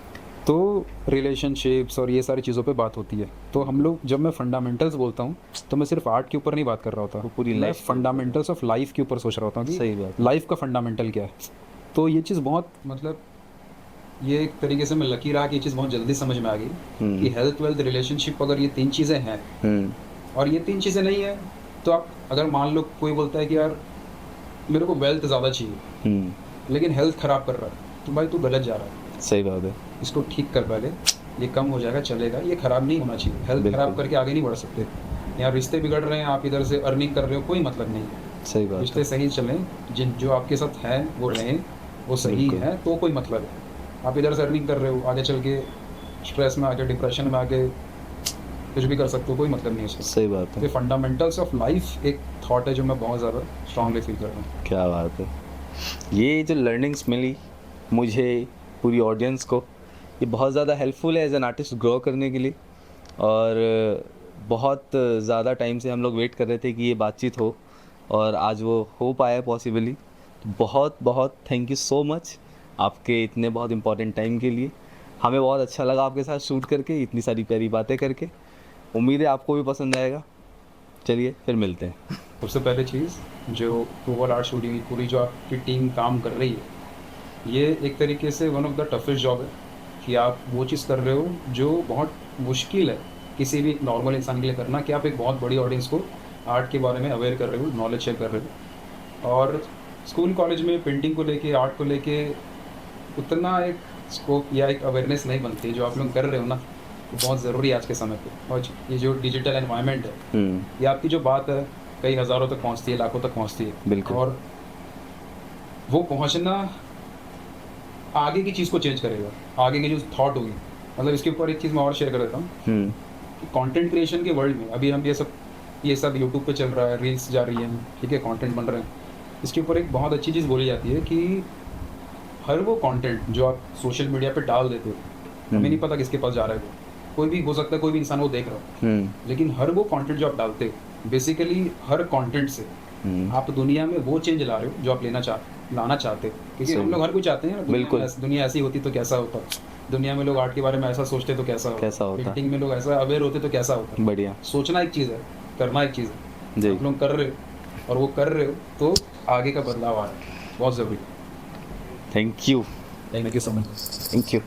तो रिलेशनशिप्स और ये सारी चीज़ों पे बात होती है। तो हम लोग जब मैं फंडामेंटल्स बोलता हूँ तो मैं सिर्फ आर्ट के ऊपर नहीं बात कर रहा होता, वो पूरी मैं लाइफ फंडामेंटल्स ऑफ लाइफ के ऊपर सोच रहा होता हूँ कि सही बात। लाइफ का फंडामेंटल क्या है। तो ये चीज़ बहुत मतलब ये एक तरीके से मैं लकी रहा कि ये चीज़ बहुत जल्दी समझ में आ गई कि हेल्थ वेल्थ रिलेशनशिप अगर ये 3 चीज़ें हैं और ये 3 चीज़ें नहीं है, तो आप अगर मान लो कोई बोलता है कि यार मेरे को वेल्थ ज़्यादा चाहिए लेकिन हेल्थ ख़राब कर रहा है, तो भाई तू गलत जा रहा है। सही बात है। इसको ठीक कर पहले, ये कम हो जाएगा, चलेगा, ये ख़राब नहीं होना चाहिए। हेल्थ ख़राब करके आगे नहीं बढ़ सकते। यहाँ रिश्ते बिगड़ रहे हैं, आप इधर से अर्निंग कर रहे हो, कोई मतलब नहीं। सही बात रिश्ते सही चलें, जिन जो आपके साथ हैं वो रहें, वो सही है तो कोई मतलब है। आप इधर से अर्निंग कर रहे हो, आगे चल के स्ट्रेस में आके, डिप्रेशन में आके कुछ भी कर सकते हो, कोई मतलब नहीं है उसका। सही बात है। तो फंडामेंटल्स ऑफ लाइफ एक थॉट है जो मैं बहुत ज़्यादा स्ट्रांगली फील कर रहा हूँ। क्या बात है। ये जो लर्निंग्स मिली मुझे, पूरी ऑडियंस को, ये बहुत ज़्यादा हेल्पफुल है एज एन आर्टिस्ट ग्रो करने के लिए। और बहुत ज़्यादा टाइम से हम लोग वेट कर रहे थे कि ये बातचीत हो और आज वो हो पाया पॉसिबली। तो बहुत बहुत थैंक यू सो मच आपके इतने बहुत इम्पोर्टेंट टाइम के लिए। हमें बहुत अच्छा लगा आपके साथ शूट करके, इतनी सारी प्यारी बातें करके। उम्मीद है आपको भी पसंद आएगा। चलिए फिर मिलते हैं। सबसे पहले चीज़ जो ग्लोबल आर्ट स्टूडियो की पूरी जो आपकी टीम काम कर रही है, ये एक तरीके से one of the toughest job है कि आप वो चीज़ कर रहे हो जो बहुत मुश्किल है किसी भी नॉर्मल इंसान के लिए करना, कि आप एक बहुत बड़ी ऑडियंस को आर्ट के बारे में अवेयर कर रहे हो, नॉलेज शेयर कर रहे हो। और स्कूल कॉलेज में पेंटिंग को लेके, आर्ट को लेके उतना एक स्कोप या एक अवेयरनेस नहीं बनती है जो आप लोग कर रहे हो ना, वो बहुत ज़रूरी है आज के समय पे। और ये जो डिजिटल एनवायरनमेंट है, ये आपकी जो बात है कई हज़ारों तक पहुंचती है, लाखों तक पहुंचती है। बिल्कुल। और वो पहुंचना आगे की चीज़ को चेंज करेगा, आगे की जो थॉट होगी। मतलब इसके ऊपर एक चीज़ मैं और शेयर कर देता हूँ कि कंटेंट क्रिएशन के वर्ल्ड में अभी हम ये सब यूट्यूब पे चल रहा है, रील्स जा रही हैं, ठीक है, कंटेंट बन रहे हैं। इसके ऊपर एक बहुत अच्छी चीज़ बोली जाती है कि हर वो कंटेंट जो आप सोशल मीडिया पे डाल देते हो, हमें नहीं पता किसके पास जा रहा है, वो कोई भी हो सकता है, कोई भी इंसान वो देख रहा हो, लेकिन हर वो कंटेंट जो आप डालते हो, बेसिकली हर कंटेंट से आप दुनिया में वो चेंज ला रहे हो जो आप लाना चाहते हो। क्योंकि हम लोग हर कोई चाहते हैं ना, बिल्कुल। दुनिया ऐसी होती तो कैसा होता, दुनिया में लोग आर्ट के बारे में ऐसा सोचते तो कैसा होता, पेंटिंग में लोग ऐसा अवेयर होते तो कैसा होता। बढ़िया। सोचना एक चीज़ है, करना एक चीज़ है। जी। आप लोग कर रहे हो और वो कर रहे हो तो आगे का बदलाव आ रहा है, बहुत ज़रूरी। Thank you. Thank you so much. Thank you.